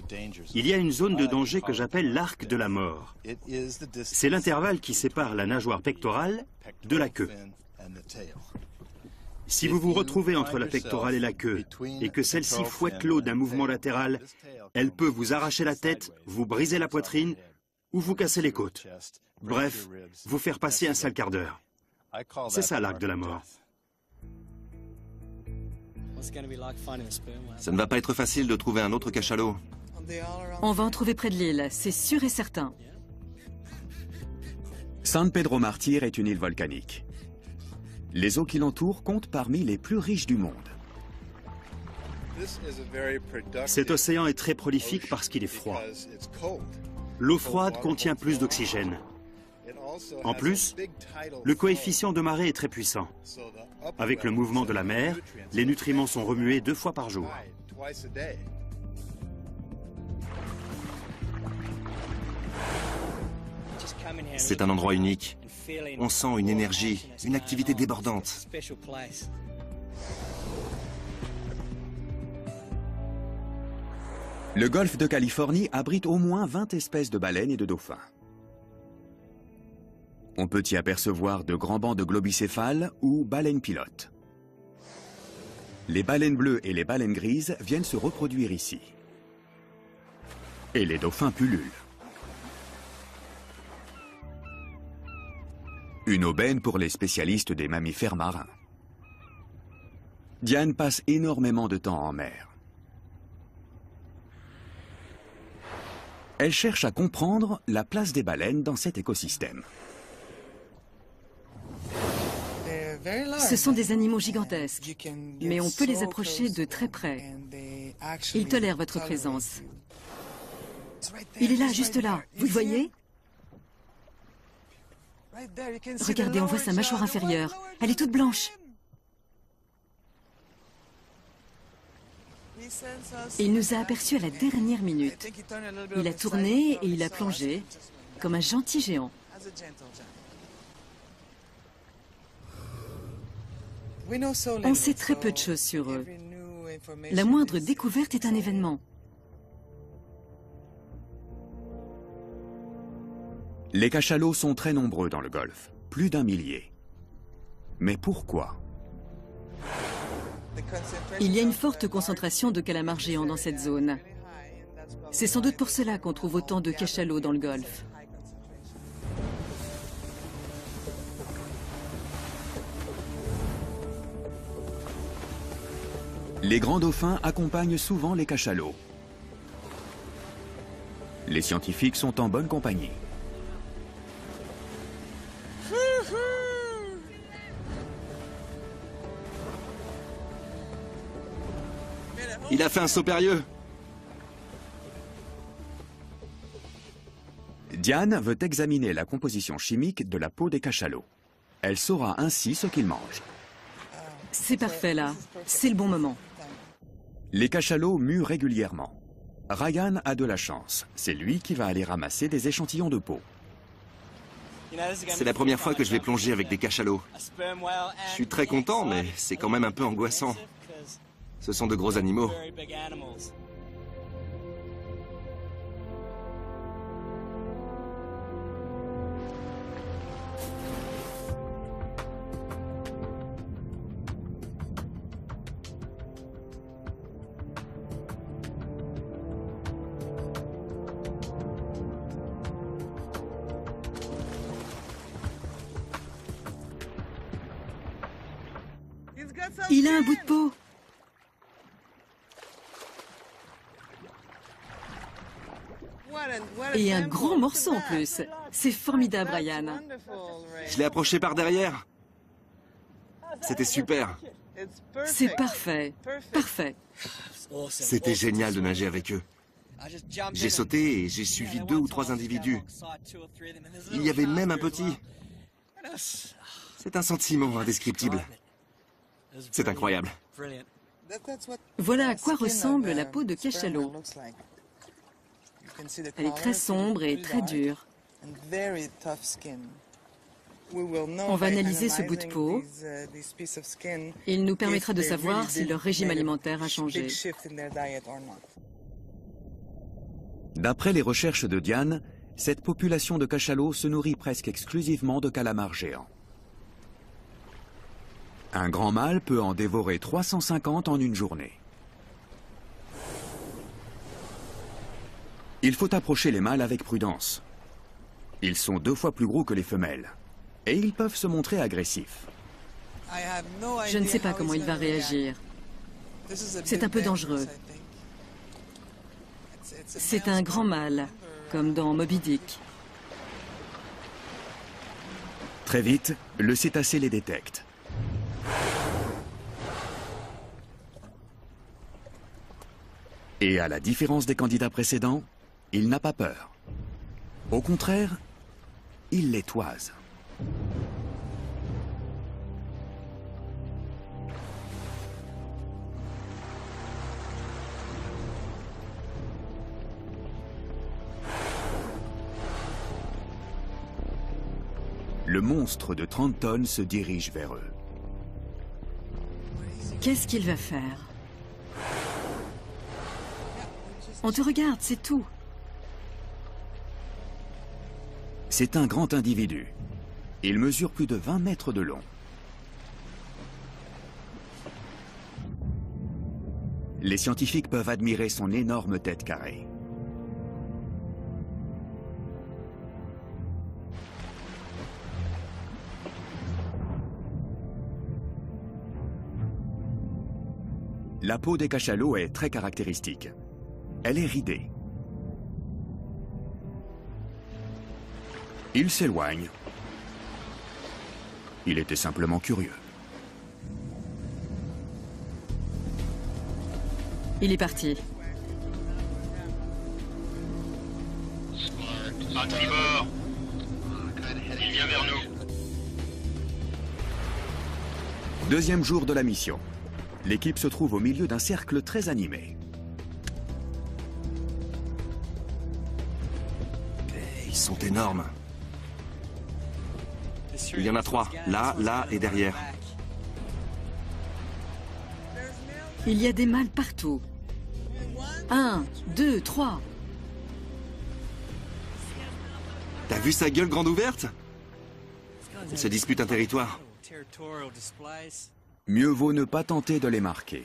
il y a une zone de danger que j'appelle l'arc de la mort. C'est l'intervalle qui sépare la nageoire pectorale de la queue. Si vous vous retrouvez entre la pectorale et la queue, et que celle-ci fouette l'eau d'un mouvement latéral, elle peut vous arracher la tête, vous briser la poitrine ou vous casser les côtes. Bref, vous faire passer un sale quart d'heure. C'est ça l'arc de la mort. Ça ne va pas être facile de trouver un autre cachalot. On va en trouver près de l'île, c'est sûr et certain. San Pedro Martyr est une île volcanique. Les eaux qui l'entourent comptent parmi les plus riches du monde. Cet océan est très prolifique parce qu'il est froid. L'eau froide contient plus d'oxygène. En plus, le coefficient de marée est très puissant. Avec le mouvement de la mer, les nutriments sont remués 2 fois par jour. C'est un endroit unique. On sent une énergie, une activité débordante. Le golfe de Californie abrite au moins 20 espèces de baleines et de dauphins. On peut y apercevoir de grands bancs de globicéphales ou baleines pilotes. Les baleines bleues et les baleines grises viennent se reproduire ici. Et les dauphins pullulent. Une aubaine pour les spécialistes des mammifères marins. Diane passe énormément de temps en mer. Elle cherche à comprendre la place des baleines dans cet écosystème. Ce sont des animaux gigantesques, mais on peut les approcher de très près. Ils tolèrent votre présence. Il est là, juste là. Vous le voyez? Regardez, on voit sa mâchoire inférieure. Elle est toute blanche. Il nous a aperçus à la dernière minute. Il a tourné et il a plongé, comme un gentil géant. On sait très peu de choses sur eux. La moindre découverte est un événement. Les cachalots sont très nombreux dans le golfe, plus d'1 millier. Mais pourquoi? Il y a une forte concentration de calamars géants dans cette zone. C'est sans doute pour cela qu'on trouve autant de cachalots dans le golfe. Les grands dauphins accompagnent souvent les cachalots. Les scientifiques sont en bonne compagnie. Il a fait un saut périlleux. Diane veut examiner la composition chimique de la peau des cachalots. Elle saura ainsi ce qu'ils mangent. C'est parfait là, c'est le bon moment. Les cachalots muent régulièrement. Ryan a de la chance. C'est lui qui va aller ramasser des échantillons de peau. C'est la première fois que je vais plonger avec des cachalots. Je suis très content, mais c'est quand même un peu angoissant. Ce sont de gros animaux. Il a un bout de peau. Et un gros morceau en plus. C'est formidable, Ryan. Je l'ai approché par derrière. C'était super. C'est parfait. Parfait. C'était génial de nager avec eux. J'ai sauté et j'ai suivi 2 ou 3 individus. Il y avait même un petit. C'est un sentiment indescriptible. C'est incroyable. Voilà à quoi ressemble la peau de cachalot. Elle est très sombre et très dure. On va analyser ce bout de peau. Il nous permettra de savoir si leur régime alimentaire a changé. D'après les recherches de Diane, cette population de cachalots se nourrit presque exclusivement de calamars géants. Un grand mâle peut en dévorer 350 en une journée. Il faut approcher les mâles avec prudence. Ils sont 2 fois plus gros que les femelles. Et ils peuvent se montrer agressifs. Je ne sais pas comment il va réagir. C'est un peu dangereux. C'est un grand mâle, comme dans Moby Dick. Très vite, le cétacé les détecte. Et à la différence des candidats précédents, il n'a pas peur. Au contraire, il les toise. Le monstre de 30 tonnes se dirige vers eux. Qu'est-ce qu'il va faire? On te regarde, c'est tout. C'est un grand individu. Il mesure plus de 20 mètres de long. Les scientifiques peuvent admirer son énorme tête carrée. La peau des cachalots est très caractéristique. Elle est ridée. Il s'éloigne. Il était simplement curieux. Il est parti. À tribord. Il vient vers nous. Deuxième jour de la mission. L'équipe se trouve au milieu d'un cercle très animé. Ils sont énormes. Il y en a 3, là, là et derrière. Il y a des mâles partout. 1, 2, 3. T'as vu sa gueule grande ouverte? Ils se disputent un territoire. Mieux vaut ne pas tenter de les marquer.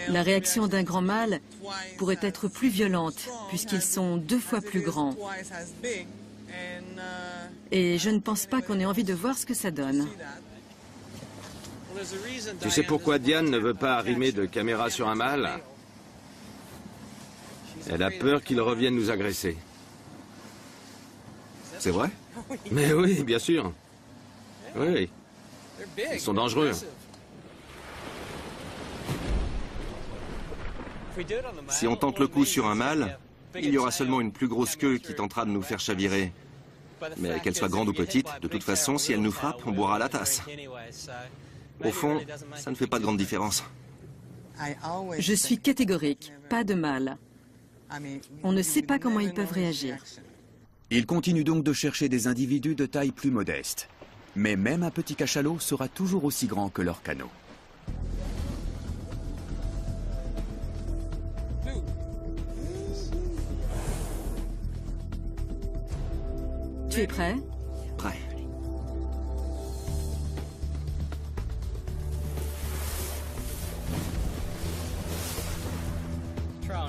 La réaction d'un grand mâle pourrait être plus violente, puisqu'ils sont 2 fois plus grands. Et je ne pense pas qu'on ait envie de voir ce que ça donne. Tu sais pourquoi Diane ne veut pas arrimer de caméra sur un mâle? Elle a peur qu'il revienne nous agresser. C'est vrai? Mais oui, bien sûr. Oui, ils sont dangereux. Si on tente le coup sur un mâle, il y aura seulement une plus grosse queue qui tentera de nous faire chavirer. Mais qu'elle soit grande ou petite, de toute façon, si elle nous frappe, on boira la tasse. Au fond, ça ne fait pas de grande différence. Je suis catégorique, pas de mâle. On ne sait pas comment ils peuvent réagir. Ils continuent donc de chercher des individus de taille plus modeste. Mais même un petit cachalot sera toujours aussi grand que leur canot. Tu es prêt? Prêt.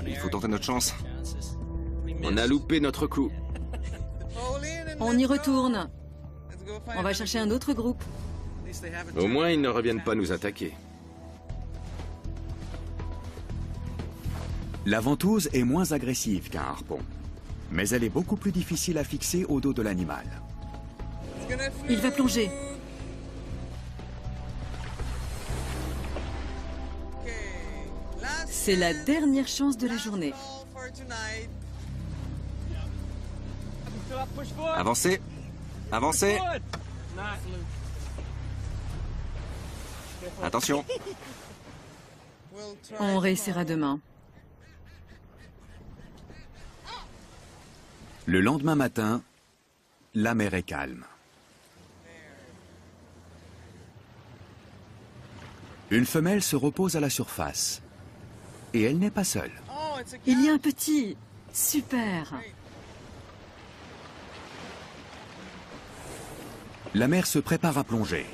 Il faut tenter notre chance. On a loupé notre coup. On y retourne. On va chercher un autre groupe. Au moins, ils ne reviennent pas nous attaquer. La ventouse est moins agressive qu'un harpon. Mais elle est beaucoup plus difficile à fixer au dos de l'animal. Il va plonger. C'est la dernière chance de la journée. Avancez. Avancez. Attention. On réessayera demain. Le lendemain matin, la mer est calme. Une femelle se repose à la surface. Et elle n'est pas seule. Il y a un petit. Super. La mère se prépare à plonger.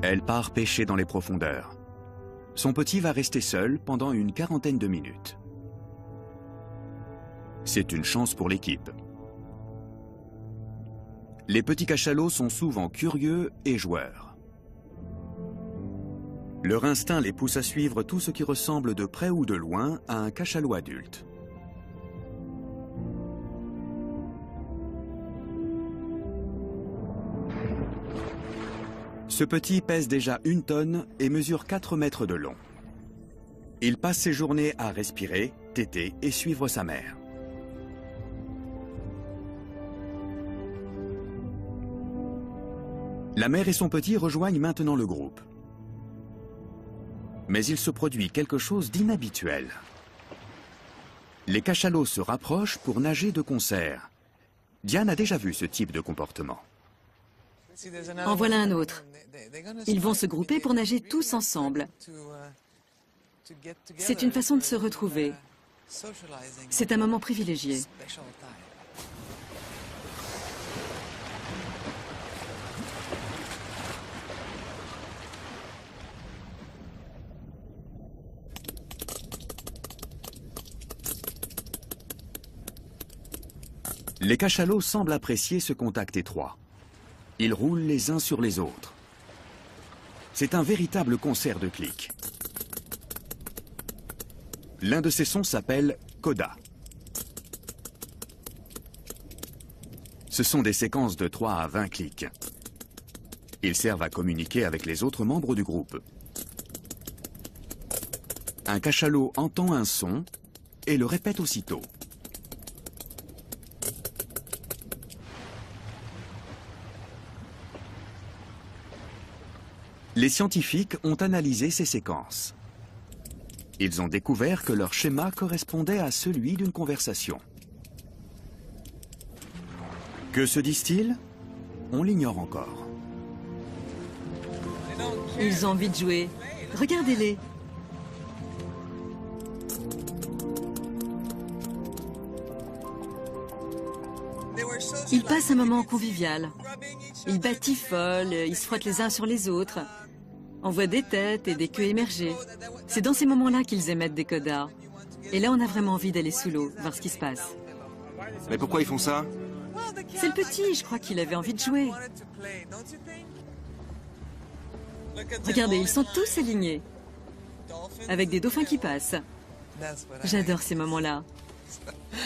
Elle part pêcher dans les profondeurs. Son petit va rester seul pendant une 40aine de minutes. C'est une chance pour l'équipe. Les petits cachalots sont souvent curieux et joueurs. Leur instinct les pousse à suivre tout ce qui ressemble de près ou de loin à un cachalot adulte. Ce petit pèse déjà 1 tonne et mesure 4 mètres de long. Il passe ses journées à respirer, téter et suivre sa mère. La mère et son petit rejoignent maintenant le groupe. Mais il se produit quelque chose d'inhabituel. Les cachalots se rapprochent pour nager de concert. Diane a déjà vu ce type de comportement. En voilà un autre. Ils vont se grouper pour nager tous ensemble. C'est une façon de se retrouver. C'est un moment privilégié. Les cachalots semblent apprécier ce contact étroit. Ils roulent les uns sur les autres. C'est un véritable concert de clics. L'un de ces sons s'appelle coda. Ce sont des séquences de 3 à 20 clics. Ils servent à communiquer avec les autres membres du groupe. Un cachalot entend un son et le répète aussitôt. Les scientifiques ont analysé ces séquences. Ils ont découvert que leur schéma correspondait à celui d'une conversation. Que se disent-ils? On l'ignore encore. Ils ont envie de jouer. Regardez-les. Ils passent un moment convivial. Ils batifolent, ils se frottent les uns sur les autres. On voit des têtes et des queues émerger. C'est dans ces moments-là qu'ils émettent des codas. Et là, on a vraiment envie d'aller sous l'eau, voir ce qui se passe. Mais pourquoi ils font ça? C'est le petit, je crois qu'il avait envie de jouer. Regardez, ils sont tous alignés. Avec des dauphins qui passent. J'adore ces moments-là.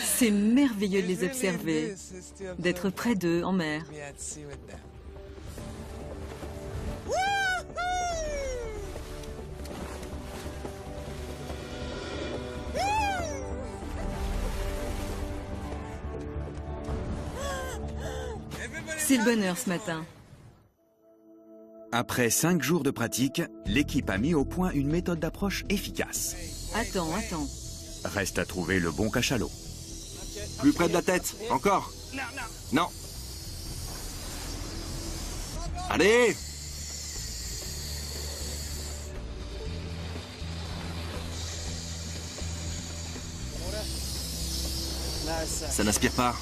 C'est merveilleux de les observer, d'être près d'eux en mer. C'est le bonheur ce matin. Après 5 jours de pratique, l'équipe a mis au point une méthode d'approche efficace. Attends. Reste à trouver le bon cachalot. Plus près de la tête, encore. Non. Allez! Ça n'aspire pas.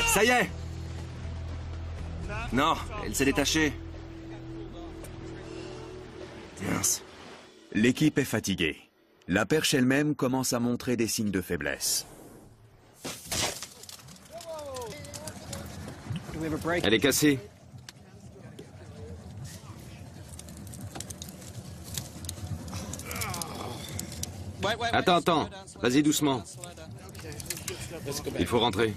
Ça y est! Non, elle s'est détachée. Mince. L'équipe est fatiguée. La perche elle-même commence à montrer des signes de faiblesse. Elle est cassée. Attends. Vas-y doucement. Il faut rentrer.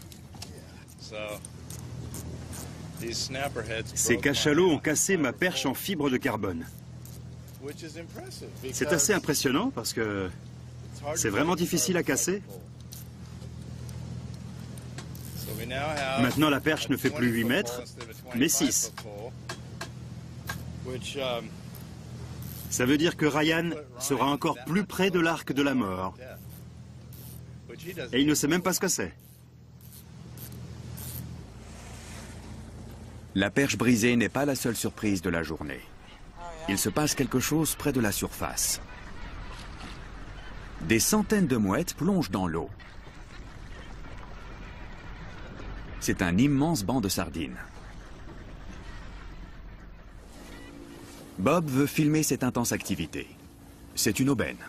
Ces cachalots ont cassé ma perche en fibre de carbone. C'est assez impressionnant parce que c'est vraiment difficile à casser. Maintenant, la perche ne fait plus 8 mètres, mais 6. Ça veut dire que Ryan sera encore plus près de l'arc de la mort. Et il ne sait même pas ce que c'est. La perche brisée n'est pas la seule surprise de la journée. Il se passe quelque chose près de la surface. Des centaines de mouettes plongent dans l'eau. C'est un immense banc de sardines. Bob veut filmer cette intense activité. C'est une aubaine.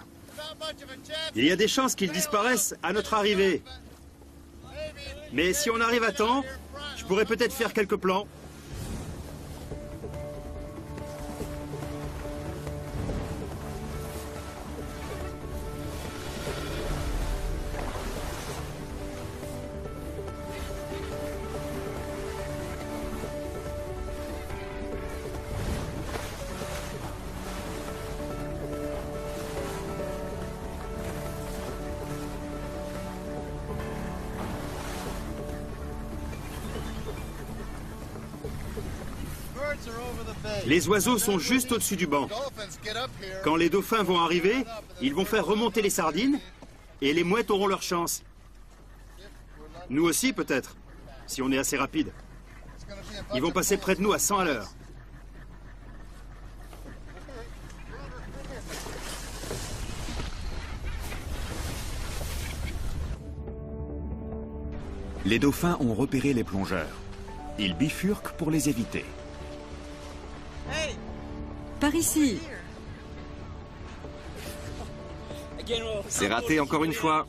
Il y a des chances qu'ils disparaissent à notre arrivée. Mais si on arrive à temps, je pourrais peut-être faire quelques plans. Les oiseaux sont juste au-dessus du banc. Quand les dauphins vont arriver, ils vont faire remonter les sardines et les mouettes auront leur chance. Nous aussi, peut-être, si on est assez rapide. Ils vont passer près de nous à 100 à l'heure. Les dauphins ont repéré les plongeurs. Ils bifurquent pour les éviter. Par ici. C'est raté encore une fois.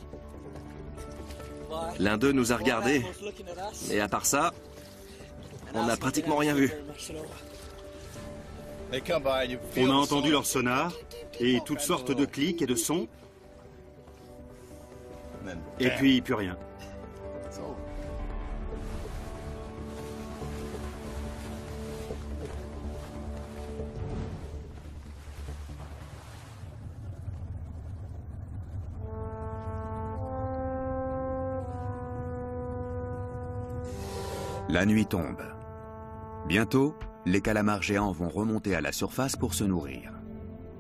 L'un d'eux nous a regardés. Et à part ça, on n'a pratiquement rien vu. On a entendu leur sonar et toutes sortes de clics et de sons. Et puis, plus rien. La nuit tombe. Bientôt, les calamars géants vont remonter à la surface pour se nourrir.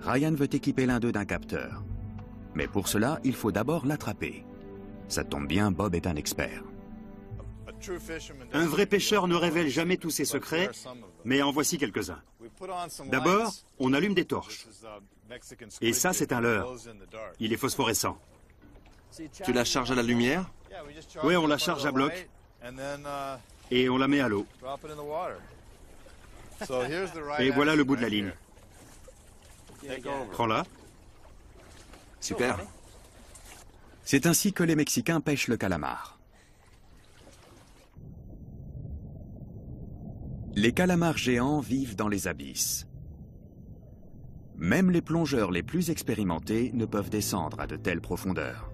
Ryan veut équiper l'un d'eux d'un capteur. Mais pour cela, il faut d'abord l'attraper. Ça tombe bien, Bob est un expert. Un vrai pêcheur ne révèle jamais tous ses secrets, mais en voici quelques-uns. D'abord, on allume des torches. Et ça, c'est un leurre. Il est phosphorescent. Tu la charges à la lumière? Oui, on la charge à bloc et on la met à l'eau. Et voilà le bout de la ligne. Prends-la. Super. C'est ainsi que les Mexicains pêchent le calamar. Les calamars géants vivent dans les abysses. Même les plongeurs les plus expérimentés ne peuvent descendre à de telles profondeurs.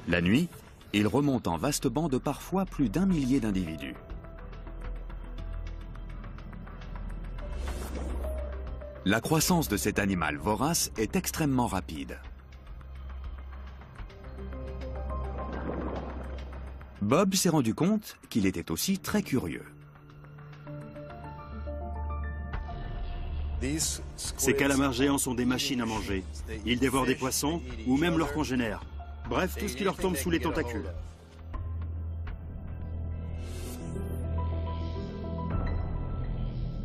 La nuit, ils remontent en vaste banc de parfois plus d'1 millier d'individus. La croissance de cet animal vorace est extrêmement rapide. Bob s'est rendu compte qu'il était aussi très curieux. Ces calamars géants sont des machines à manger. Ils dévorent des poissons ou même leurs congénères. Bref, tout ce qui leur tombe sous les tentacules.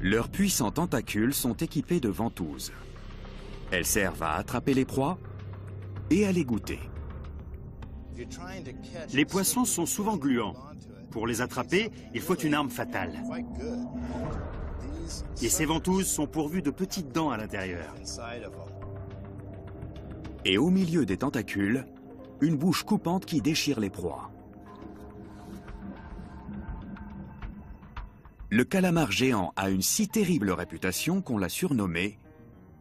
Leurs puissants tentacules sont équipés de ventouses. Elles servent à attraper les proies et à les goûter. Les poissons sont souvent gluants. Pour les attraper, il faut une arme fatale. Et ces ventouses sont pourvues de petites dents à l'intérieur. Et au milieu des tentacules, une bouche coupante qui déchire les proies. Le calamar géant a une si terrible réputation qu'on l'a surnommé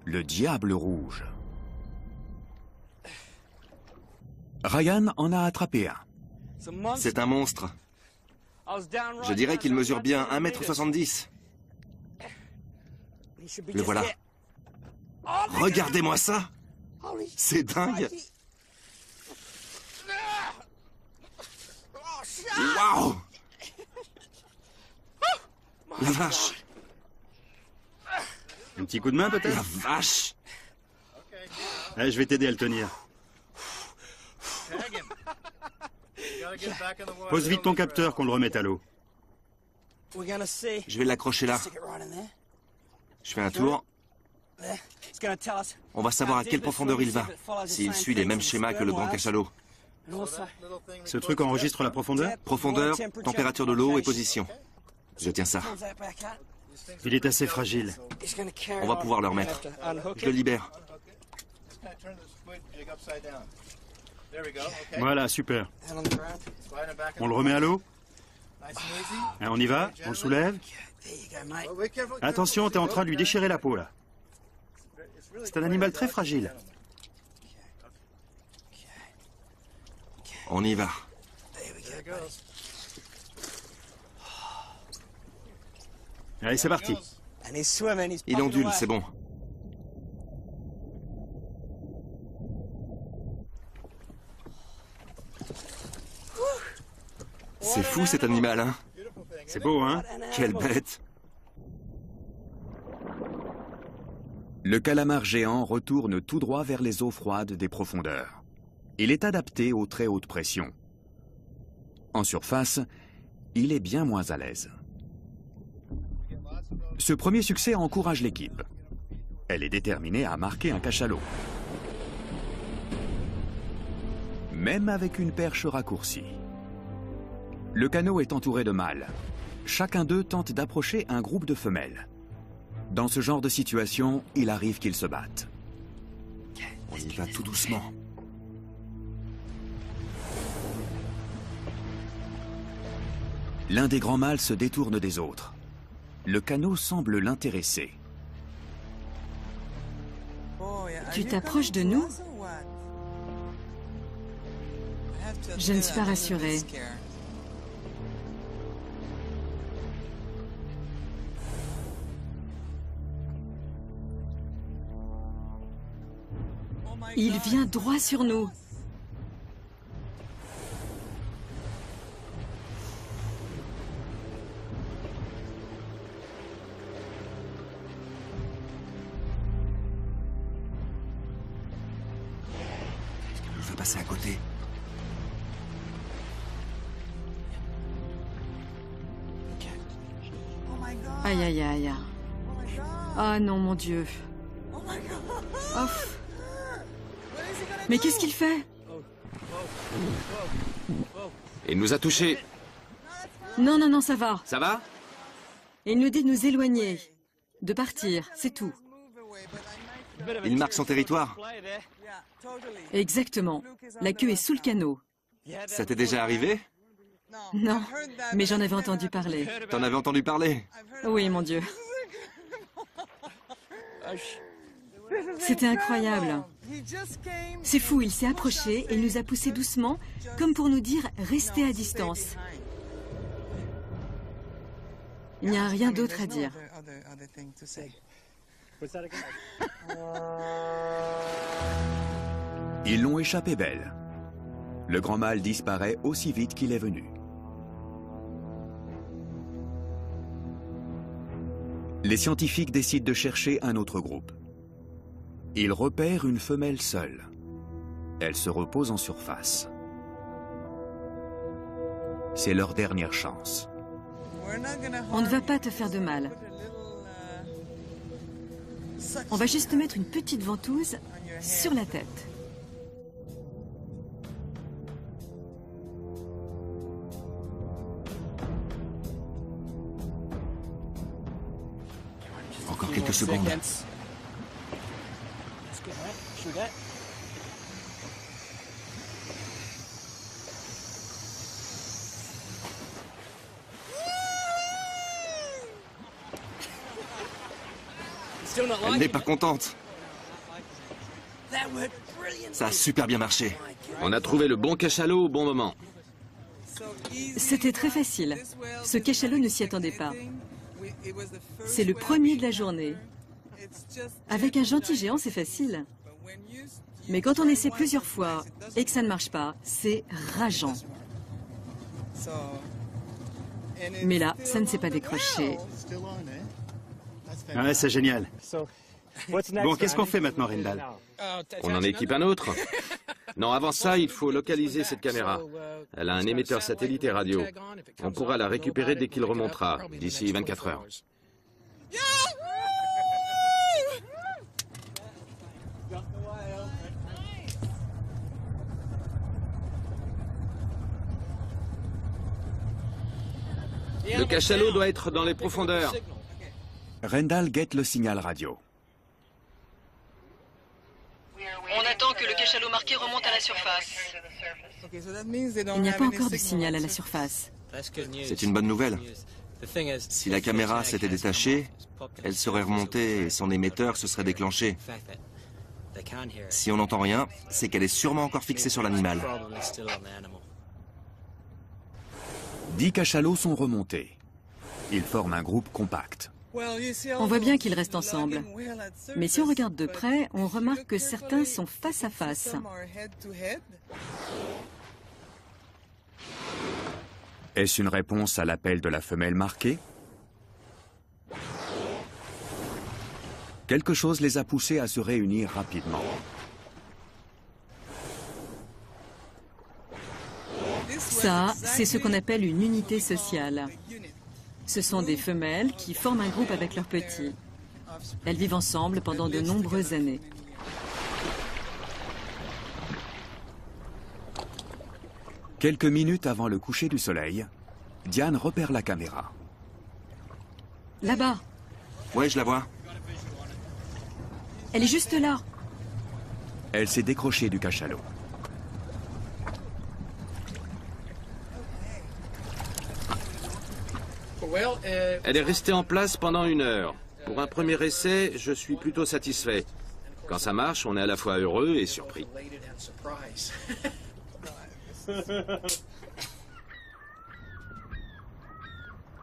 le diable rouge. Ryan en a attrapé un. C'est un monstre. Je dirais qu'il mesure bien 1,70 m. Le voilà. Regardez-moi ça. C'est dingue. Waouh! La vache! Un petit coup de main peut-être? La vache! Allez, je vais t'aider à le tenir. Pose vite ton capteur qu'on le remette à l'eau. Je vais l'accrocher là. Je fais un tour. On va savoir à quelle profondeur il va, s'il suit les mêmes schémas que le grand cachalot. Ce truc enregistre la profondeur? Profondeur, température de l'eau et position. Je tiens ça. Il est assez fragile. On va pouvoir le remettre. Je le libère. Voilà, super. On le remet à l'eau? On y va? On le soulève? Attention, t'es en train de lui déchirer la peau, là. C'est un animal très fragile. On y va. Allez, c'est parti. Il ondule, c'est bon. C'est fou cet animal, hein? C'est beau, hein? Quelle bête! Le calamar géant retourne tout droit vers les eaux froides des profondeurs. Il est adapté aux très hautes pressions. En surface, il est bien moins à l'aise. Ce premier succès encourage l'équipe. Elle est déterminée à marquer un cachalot. Même avec une perche raccourcie. Le canot est entouré de mâles. Chacun d'eux tente d'approcher un groupe de femelles. Dans ce genre de situation, il arrive qu'ils se battent. On y va tout doucement. L'un des grands mâles se détourne des autres. Le canot semble l'intéresser. Tu t'approches de nous? Je ne suis pas rassurée. Il vient droit sur nous. Il va passer à côté. Aïe, aïe, aïe. Ah non, mon Dieu. Oh. Mais qu'est-ce qu'il fait? Il nous a touchés. Non, non, non, ça va. Ça va? Il nous dit de nous éloigner, de partir, c'est tout. Il marque son territoire. Exactement. La queue est sous le canot. Ça t'est déjà arrivé? Non, mais j'en avais entendu parler. T'en avais entendu parler? Oui, mon Dieu. C'était incroyable. C'est fou, il s'est approché et il nous a poussés doucement, comme pour nous dire « restez à distance ». Il n'y a rien d'autre à dire. Ils l'ont échappé belle. Le grand mâle disparaît aussi vite qu'il est venu. Les scientifiques décident de chercher un autre groupe. Ils repèrent une femelle seule. Elle se repose en surface. C'est leur dernière chance. On ne va pas te faire de mal. On va juste te mettre une petite ventouse sur la tête. Encore quelques secondes. Elle n'est pas contente. Ça a super bien marché. On a trouvé le bon cachalot au bon moment. C'était très facile. Ce cachalot ne s'y attendait pas. C'est le premier de la journée. Avec un gentil géant, c'est facile. Mais quand on essaie plusieurs fois et que ça ne marche pas, c'est rageant. Mais là, ça ne s'est pas décroché. Ouais, c'est génial. Bon, qu'est-ce qu'on fait maintenant, Rendal? On en équipe un autre. Non, avant ça, il faut localiser cette caméra. Elle a un émetteur satellite et radio. On pourra la récupérer dès qu'il remontera, d'ici 24 heures. Le cachalot doit être dans les profondeurs. Rendal guette le signal radio. On attend que le cachalot marqué remonte à la surface. Il n'y a pas encore de signal à la surface. C'est une bonne nouvelle. Si la caméra s'était détachée, elle serait remontée et son émetteur se serait déclenché. Si on n'entend rien, c'est qu'elle est sûrement encore fixée sur l'animal. 10 cachalots sont remontés. Ils forment un groupe compact. On voit bien qu'ils restent ensemble. Mais si on regarde de près, on remarque que certains sont face à face. Est-ce une réponse à l'appel de la femelle marquée? Quelque chose les a poussés à se réunir rapidement. Ça, c'est ce qu'on appelle une unité sociale. Ce sont des femelles qui forment un groupe avec leurs petits. Elles vivent ensemble pendant de nombreuses années. Quelques minutes avant le coucher du soleil, Diane repère la caméra. Là-bas. Ouais, je la vois. Elle est juste là. Elle s'est décrochée du cachalot. Elle est restée en place pendant 1 heure. Pour un premier essai, je suis plutôt satisfait. Quand ça marche, on est à la fois heureux et surpris.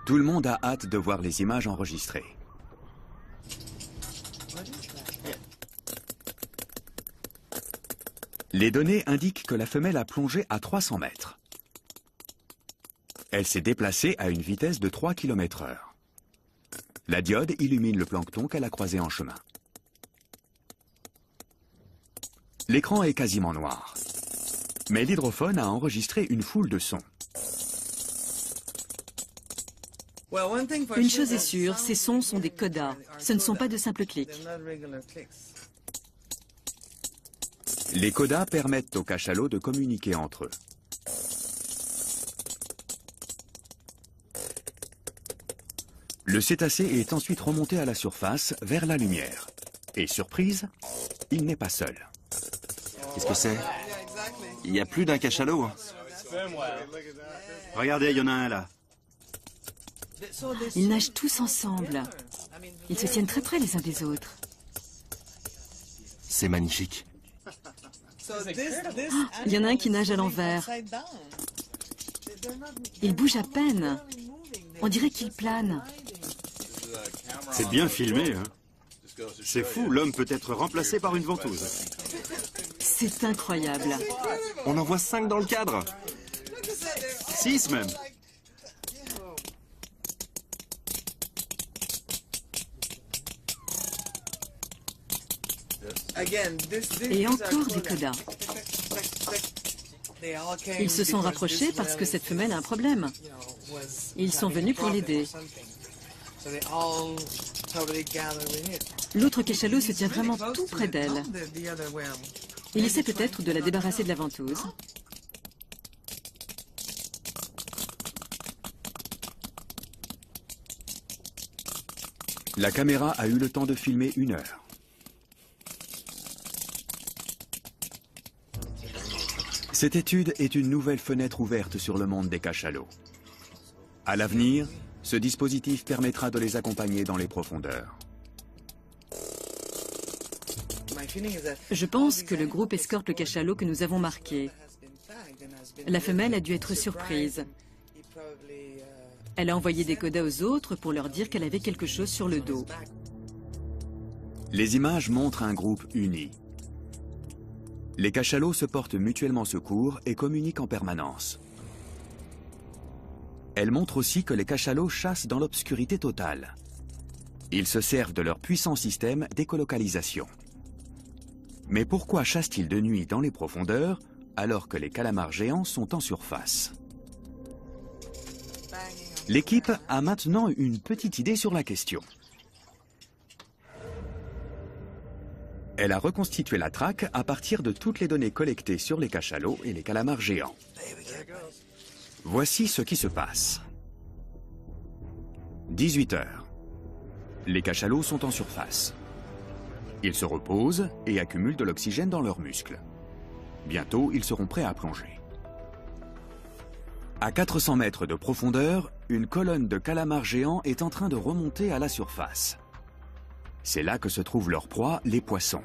Tout le monde a hâte de voir les images enregistrées. Les données indiquent que la femelle a plongé à 300 mètres. Elle s'est déplacée à une vitesse de 3 km/h. La diode illumine le plancton qu'elle a croisé en chemin. L'écran est quasiment noir. Mais l'hydrophone a enregistré une foule de sons. Une chose est sûre, ces sons sont des codas. Ce ne sont pas de simples clics. Les codas permettent aux cachalots de communiquer entre eux. Le cétacé est ensuite remonté à la surface, vers la lumière. Et surprise, il n'est pas seul. Qu'est-ce que c'est? Il y a plus d'un cachalot. Hein. Regardez, il y en a un là. Ils nagent tous ensemble. Ils se tiennent très près les uns des autres. C'est magnifique. Il y en a un qui nage à l'envers. Il bouge à peine. On dirait qu'il plane. C'est bien filmé, hein. C'est fou, l'homme peut être remplacé par une ventouse. C'est incroyable. On en voit 5 dans le cadre. 6 même. Et encore des codas. Ils se sont rapprochés parce que cette femelle a un problème. Ils sont venus pour l'aider. L'autre cachalot se tient vraiment tout près d'elle. Il essaie peut-être de la débarrasser de la ventouse. La caméra a eu le temps de filmer 1 heure. Cette étude est une nouvelle fenêtre ouverte sur le monde des cachalots. À l'avenir, ce dispositif permettra de les accompagner dans les profondeurs. Je pense que le groupe escorte le cachalot que nous avons marqué. La femelle a dû être surprise. Elle a envoyé des codas aux autres pour leur dire qu'elle avait quelque chose sur le dos. Les images montrent un groupe uni. Les cachalots se portent mutuellement secours et communiquent en permanence. Elles montrent aussi que les cachalots chassent dans l'obscurité totale. Ils se servent de leur puissant système d'écolocalisation. Mais pourquoi chassent-ils de nuit dans les profondeurs alors que les calamars géants sont en surface? L'équipe a maintenant une petite idée sur la question. Elle a reconstitué la traque à partir de toutes les données collectées sur les cachalots et les calamars géants. Voici ce qui se passe. 18 heures. Les cachalots sont en surface. Ils se reposent et accumulent de l'oxygène dans leurs muscles. Bientôt, ils seront prêts à plonger. À 400 mètres de profondeur, une colonne de calamars géants est en train de remonter à la surface. C'est là que se trouvent leurs proies, les poissons.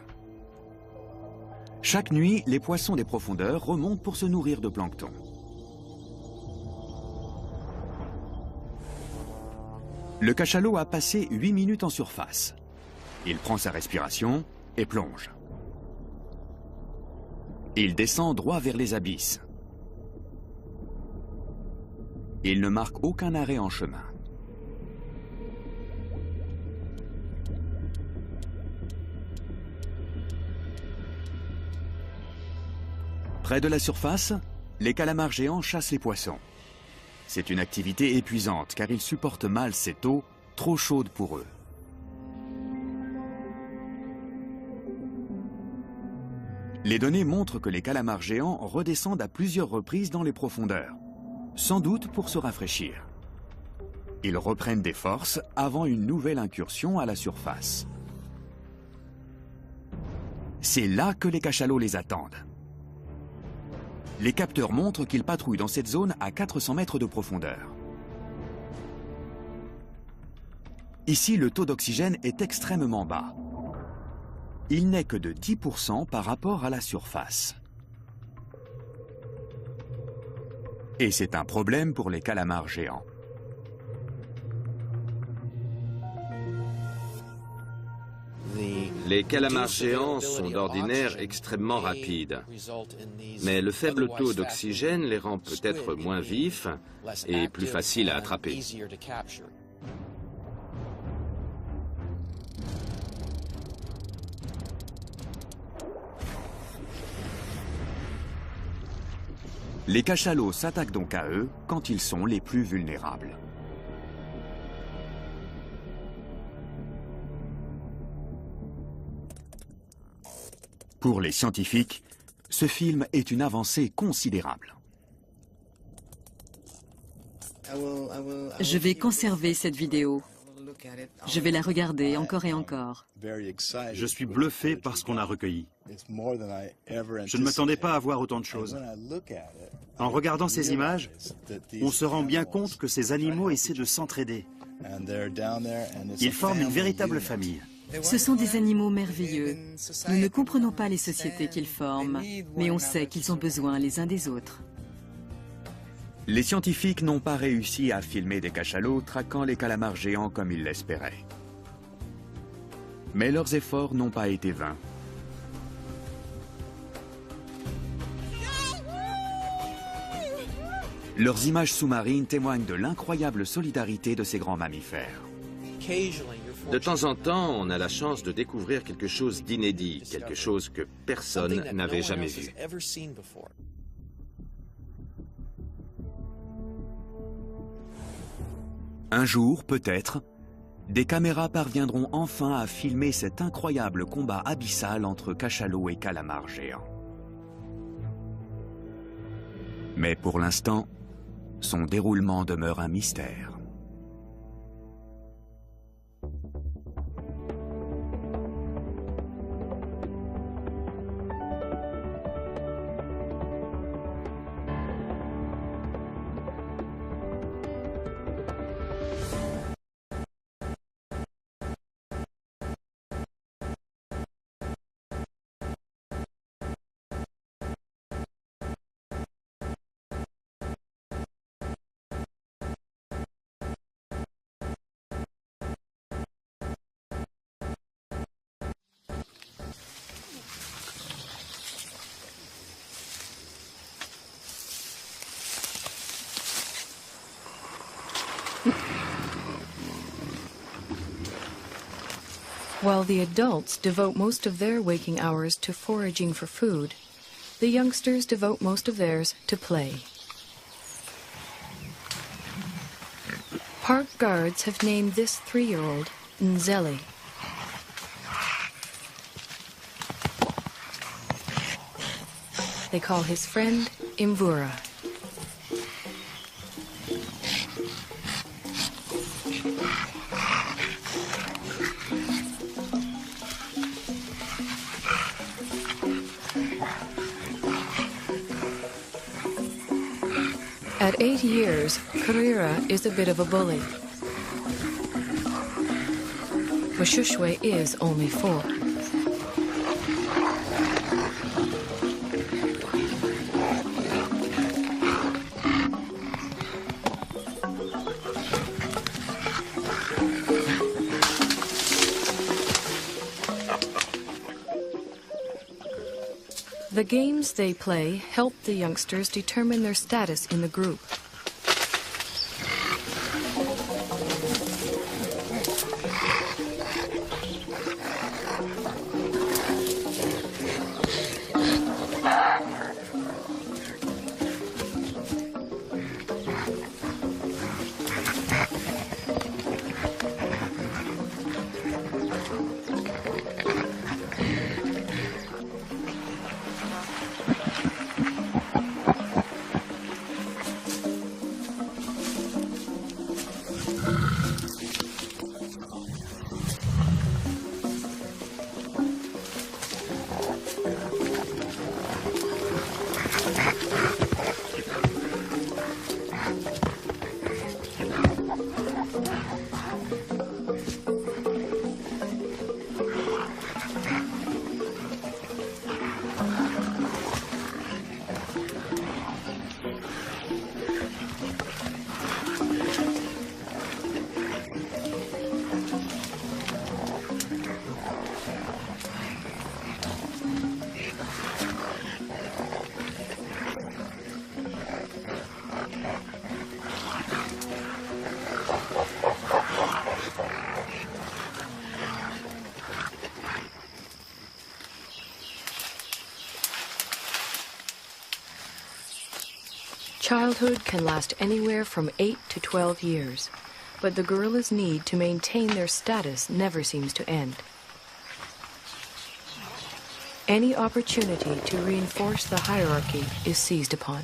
Chaque nuit, les poissons des profondeurs remontent pour se nourrir de plancton. Le cachalot a passé 8 minutes en surface. Il prend sa respiration et plonge. Il descend droit vers les abysses. Il ne marque aucun arrêt en chemin. Près de la surface, les calamars géants chassent les poissons. C'est une activité épuisante car ils supportent mal cette eau trop chaude pour eux. Les données montrent que les calamars géants redescendent à plusieurs reprises dans les profondeurs, sans doute pour se rafraîchir. Ils reprennent des forces avant une nouvelle incursion à la surface. C'est là que les cachalots les attendent. Les capteurs montrent qu'ils patrouillent dans cette zone à 400 mètres de profondeur. Ici, le taux d'oxygène est extrêmement bas. Il n'est que de 10% par rapport à la surface. Et c'est un problème pour les calamars géants. Les calamars géants sont d'ordinaire extrêmement rapides. Mais le faible taux d'oxygène les rend peut-être moins vifs et plus faciles à attraper. Les cachalots s'attaquent donc à eux quand ils sont les plus vulnérables. Pour les scientifiques, ce film est une avancée considérable. Je vais conserver cette vidéo. Je vais la regarder encore et encore. Je suis bluffé par ce qu'on a recueilli. Je ne m'attendais pas à voir autant de choses. En regardant ces images, on se rend bien compte que ces animaux essaient de s'entraider. Ils forment une véritable famille. Ce sont des animaux merveilleux. Nous ne comprenons pas les sociétés qu'ils forment, mais on sait qu'ils ont besoin les uns des autres. Les scientifiques n'ont pas réussi à filmer des cachalots traquant les calamars géants comme ils l'espéraient. Mais leurs efforts n'ont pas été vains. Leurs images sous-marines témoignent de l'incroyable solidarité de ces grands mammifères. De temps en temps, on a la chance de découvrir quelque chose d'inédit, quelque chose que personne n'avait jamais vu. Un jour, peut-être, des caméras parviendront enfin à filmer cet incroyable combat abyssal entre cachalots et calamars géants. Mais pour l'instant, son déroulement demeure un mystère. While the adults devote most of their waking hours to foraging for food, the youngsters devote most of theirs to play. Park guards have named this 3-year-old Nzeli. They call his friend Imvura. At 8 years, Karira is a bit of a bully. Mashushwe is only 4. The games they play help the youngsters determine their status in the group. Childhood can last anywhere from 8 to 12 years, but the gorillas' need to maintain their status never seems to end. Any opportunity to reinforce the hierarchy is seized upon.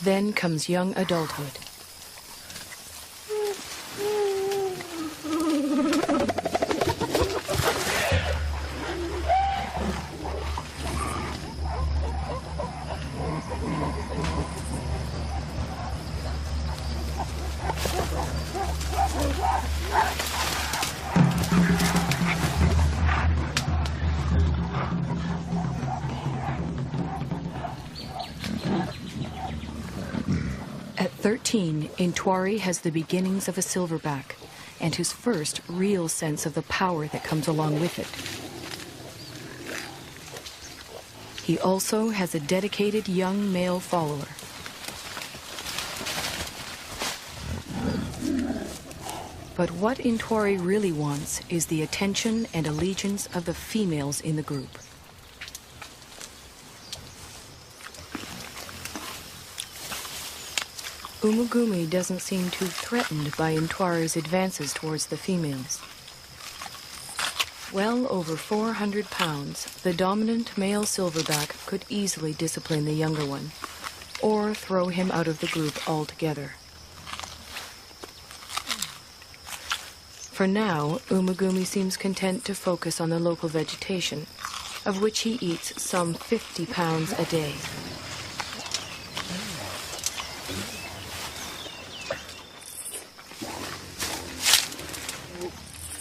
Then comes young adulthood. At 13, Intwari has the beginnings of a silverback and his first real sense of the power that comes along with it. He also has a dedicated young male follower. But what Intwari really wants is the attention and allegiance of the females in the group. Umugumi doesn't seem too threatened by Intwari's advances towards the females. Well over 400 pounds, the dominant male silverback could easily discipline the younger one, or throw him out of the group altogether. For now, Umugumi seems content to focus on the local vegetation, of which he eats some 50 pounds a day.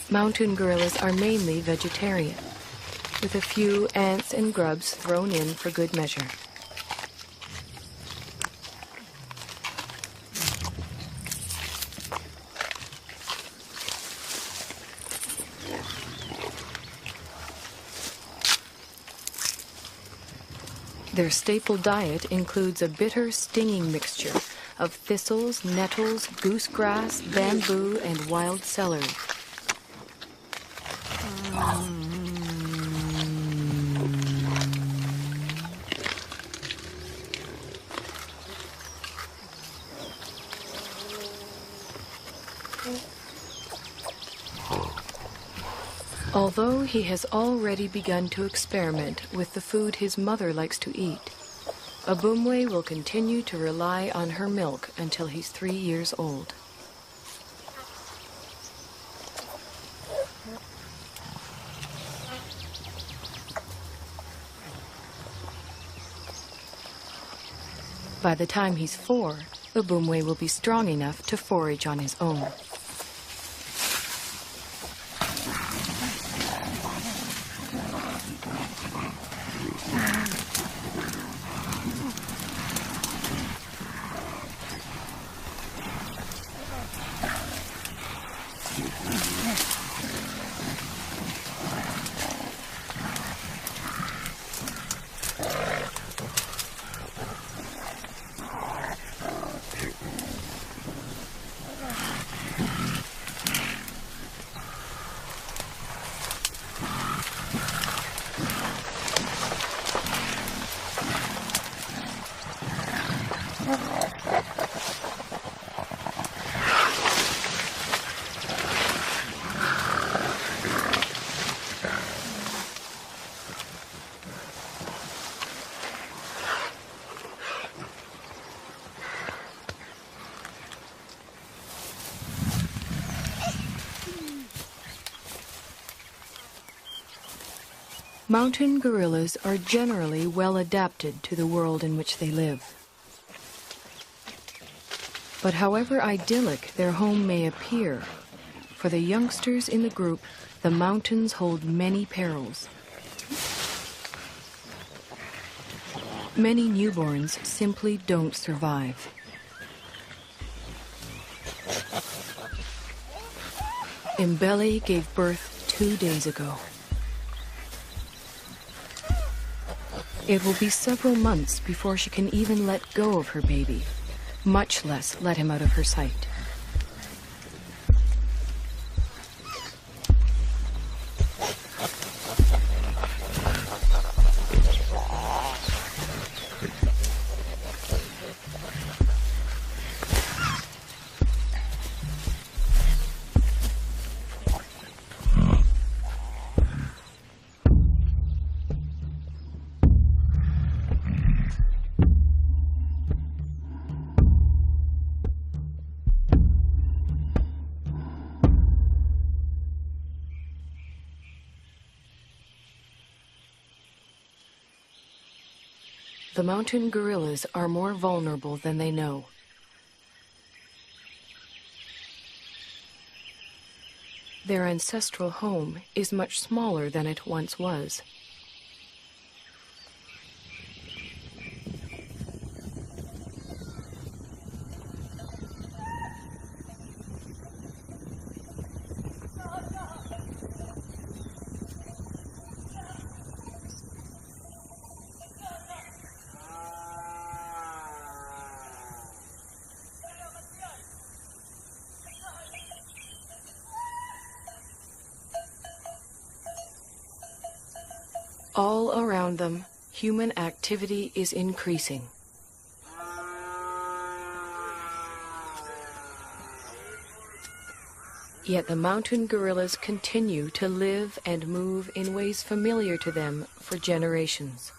Mountain gorillas are mainly vegetarian, with a few ants and grubs thrown in for good measure. Their staple diet includes a bitter, stinging mixture of thistles, nettles, goosegrass, bamboo, and wild celery. Although he has already begun to experiment with the food his mother likes to eat, Abumwe will continue to rely on her milk until he's 3 years old. By the time he's 4, Abumwe will be strong enough to forage on his own. Mountain gorillas are generally well adapted to the world in which they live. But however idyllic their home may appear, for the youngsters in the group, the mountains hold many perils. Many newborns simply don't survive. Mbele gave birth 2 days ago. It will be several months before she can even let go of her baby, much less let him out of her sight. The mountain gorillas are more vulnerable than they know. Their ancestral home is much smaller than it once was. All around them, human activity is increasing. Yet the mountain gorillas continue to live and move in ways familiar to them for generations.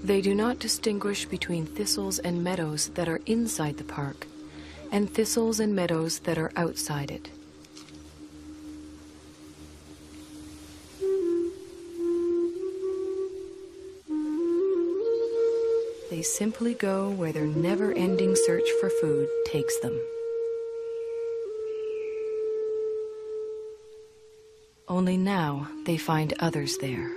They do not distinguish between thistles and meadows that are inside the park and thistles and meadows that are outside it. They simply go where their never-ending search for food takes them. Only now they find others there.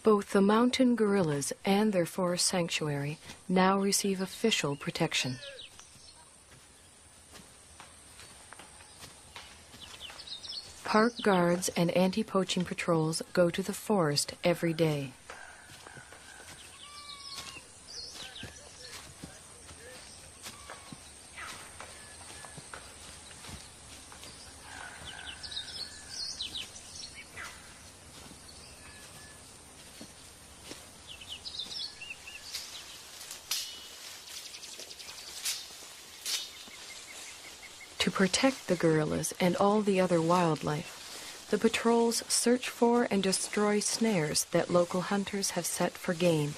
Both the mountain gorillas and their forest sanctuary now receive official protection. Park guards and anti-poaching patrols go to the forest every day. protect the gorillas and all the other wildlife, the patrols search for and destroy snares that local hunters have set for game.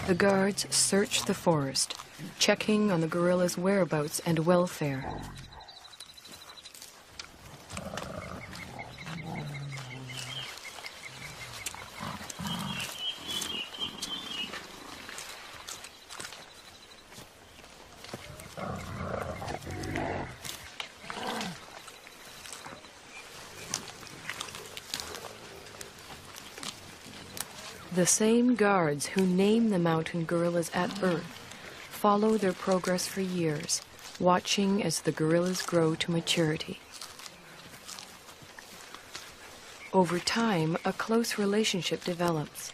The guards search the forest, checking on the gorillas' whereabouts and welfare. The same guards who name the mountain gorillas at birth follow their progress for years, watching as the gorillas grow to maturity. Over time, a close relationship develops,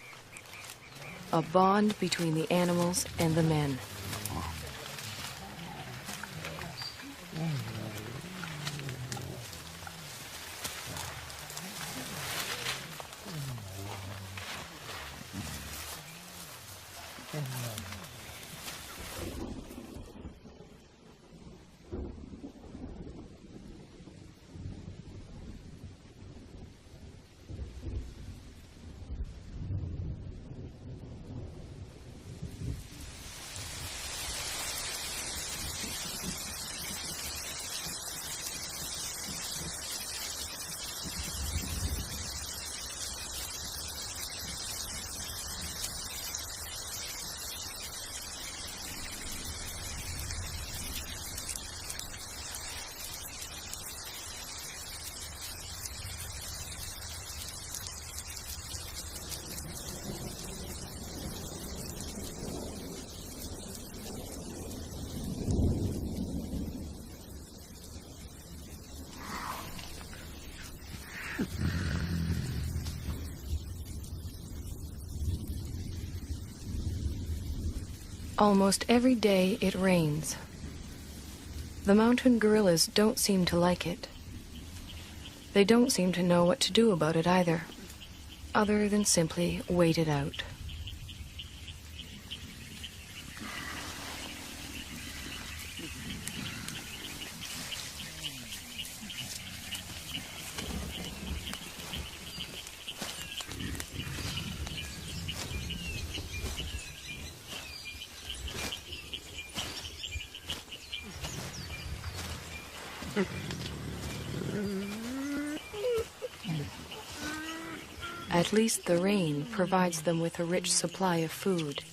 a bond between the animals and the men. Almost every day it rains. The mountain gorillas don't seem to like it. They don't seem to know what to do about it either, other than simply wait it out. At least the rain provides them with a rich supply of food.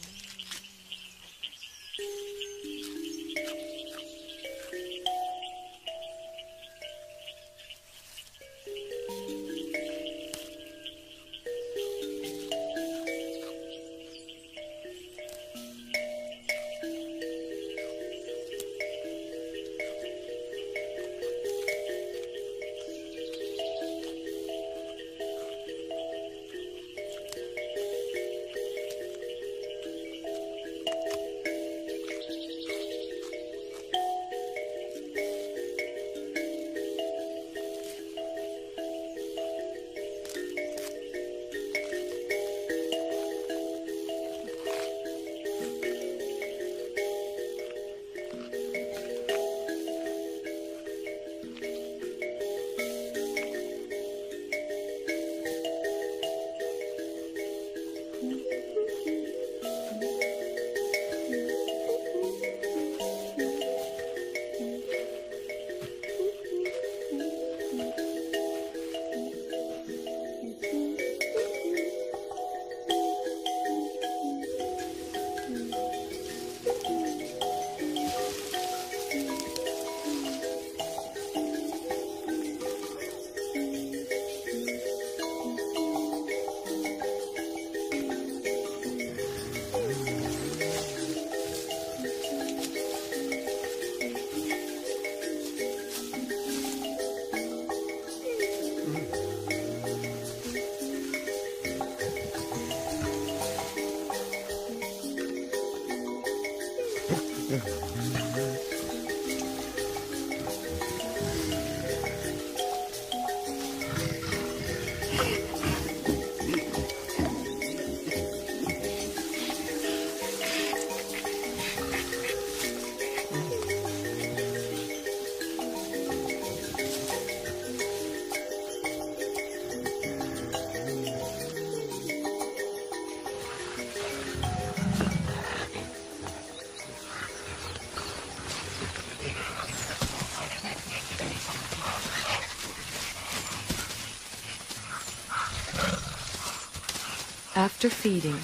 After feeding,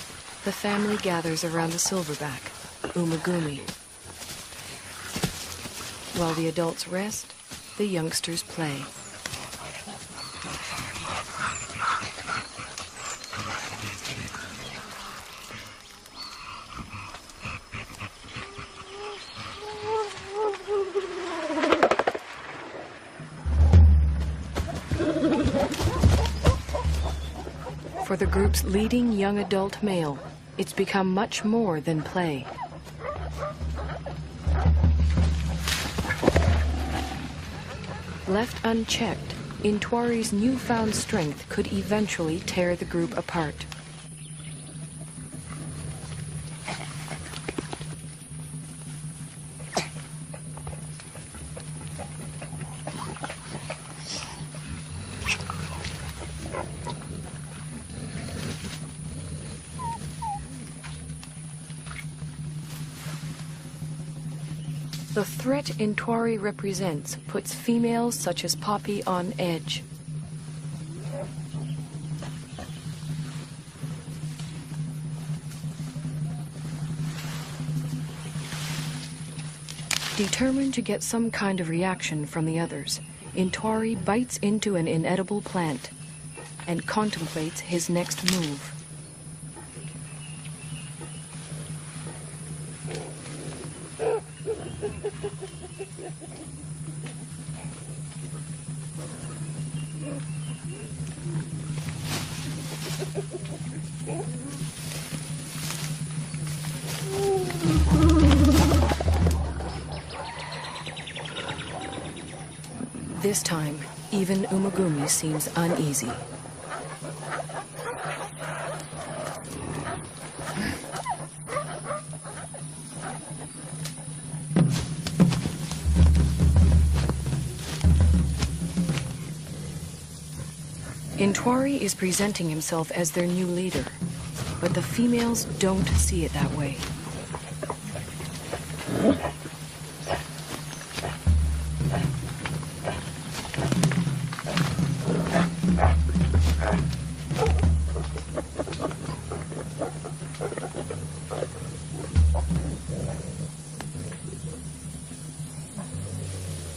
the family gathers around the silverback, Umagumi. While the adults rest, the youngsters play. For the group's leading young adult male, it's become much more than play. Left unchecked, Intwari's newfound strength could eventually tear the group apart. The threat Intwari represents puts females such as Poppy on edge. Determined to get some kind of reaction from the others, Intwari bites into an inedible plant and contemplates his next move. This time, even Umagumi seems uneasy. Intwari is presenting himself as their new leader, but the females don't see it that way.